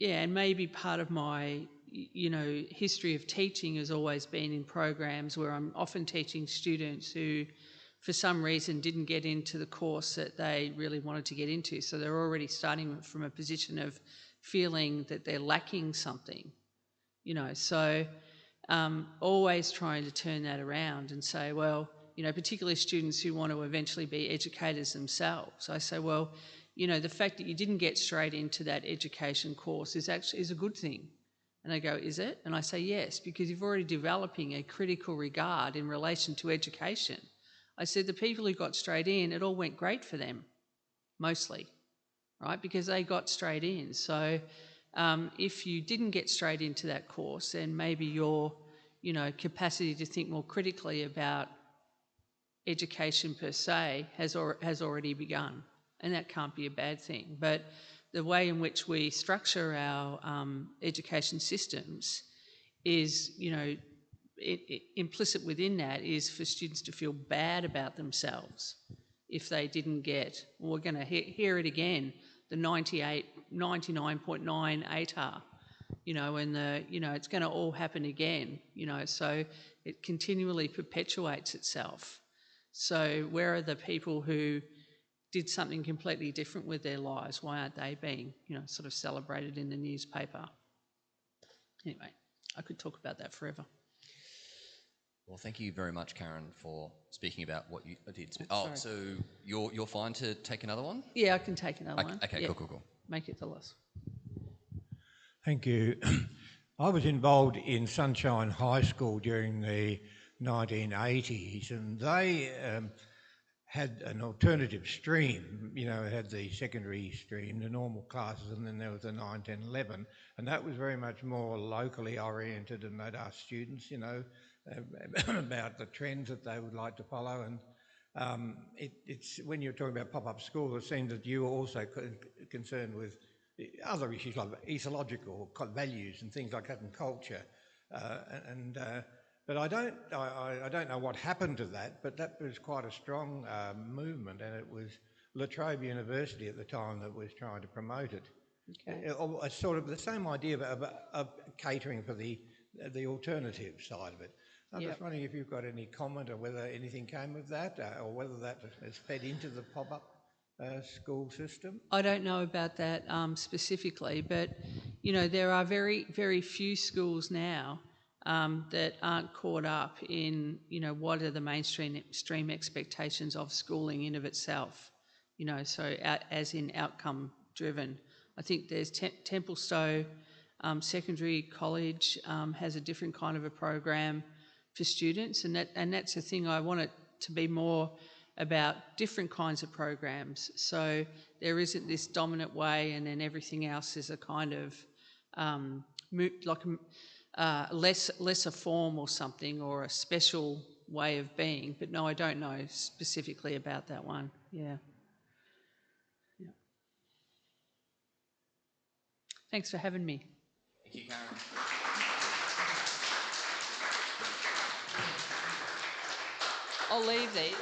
yeah, and maybe part of my, you know, history of teaching has always been in programs where I'm often teaching students who, for some reason, didn't get into the course that they really wanted to get into. So they're already starting from a position of feeling that they're lacking something, you know. So always trying to turn that around and say, well, you know, particularly students who want to eventually be educators themselves. I say, well, you know, the fact that you didn't get straight into that education course is a good thing. And they go, is it? And I say, yes, because you're already developing a critical regard in relation to education. I said the people who got straight in, it all went great for them, mostly, right? Because they got straight in. So if you didn't get straight into that course, then maybe your, you know, capacity to think more critically about education per se has already begun, and that can't be a bad thing. But the way in which we structure our education systems is, you know, implicit within that is for students to feel bad about themselves if they didn't get, well, we're going to hear it again, the 99.9 ATAR, you know, and you know, it's going to all happen again, you know, so it continually perpetuates itself. So where are the people who did something completely different with their lives? Why aren't they being, you know, sort of celebrated in the newspaper? Anyway, I could talk about that forever. Well, thank you very much, Karen, for speaking about what you did. Sorry. So you're fine to take another one? Yeah, I can take another one. Okay, yeah. Cool. Make it the last. Thank you. I was involved in Sunshine High School during the 1980s, and they had an alternative stream. You know, it had the secondary stream, the normal classes, and then there was the 9, 10, 11, and that was very much more locally oriented, and they'd ask students, you know, about the trends that they would like to follow. And it's when you're talking about pop-up school, it seems that you were also concerned with other issues like ecological values and things like that, and culture. But I don't know what happened to that, but that was quite a strong movement, and it was La Trobe University at the time that was trying to promote it. Okay. It's sort of the same idea of catering for the alternative side of it. I'm just wondering if you've got any comment or whether anything came of that, or whether that has fed into the pop-up school system. I don't know about that specifically, but, you know, there are very, very few schools now that aren't caught up in, you know, what are the mainstream expectations of schooling in of itself, you know, so as in outcome driven. I think there's Templestowe Secondary College has a different kind of a program for students, and that's the thing. I want it to be more about different kinds of programs, so there isn't this dominant way and then everything else is a kind of lesser form or something, or a special way of being. But no, I don't know specifically about that one. Yeah. Thanks for having me. Thank you, Karen. I'll leave these.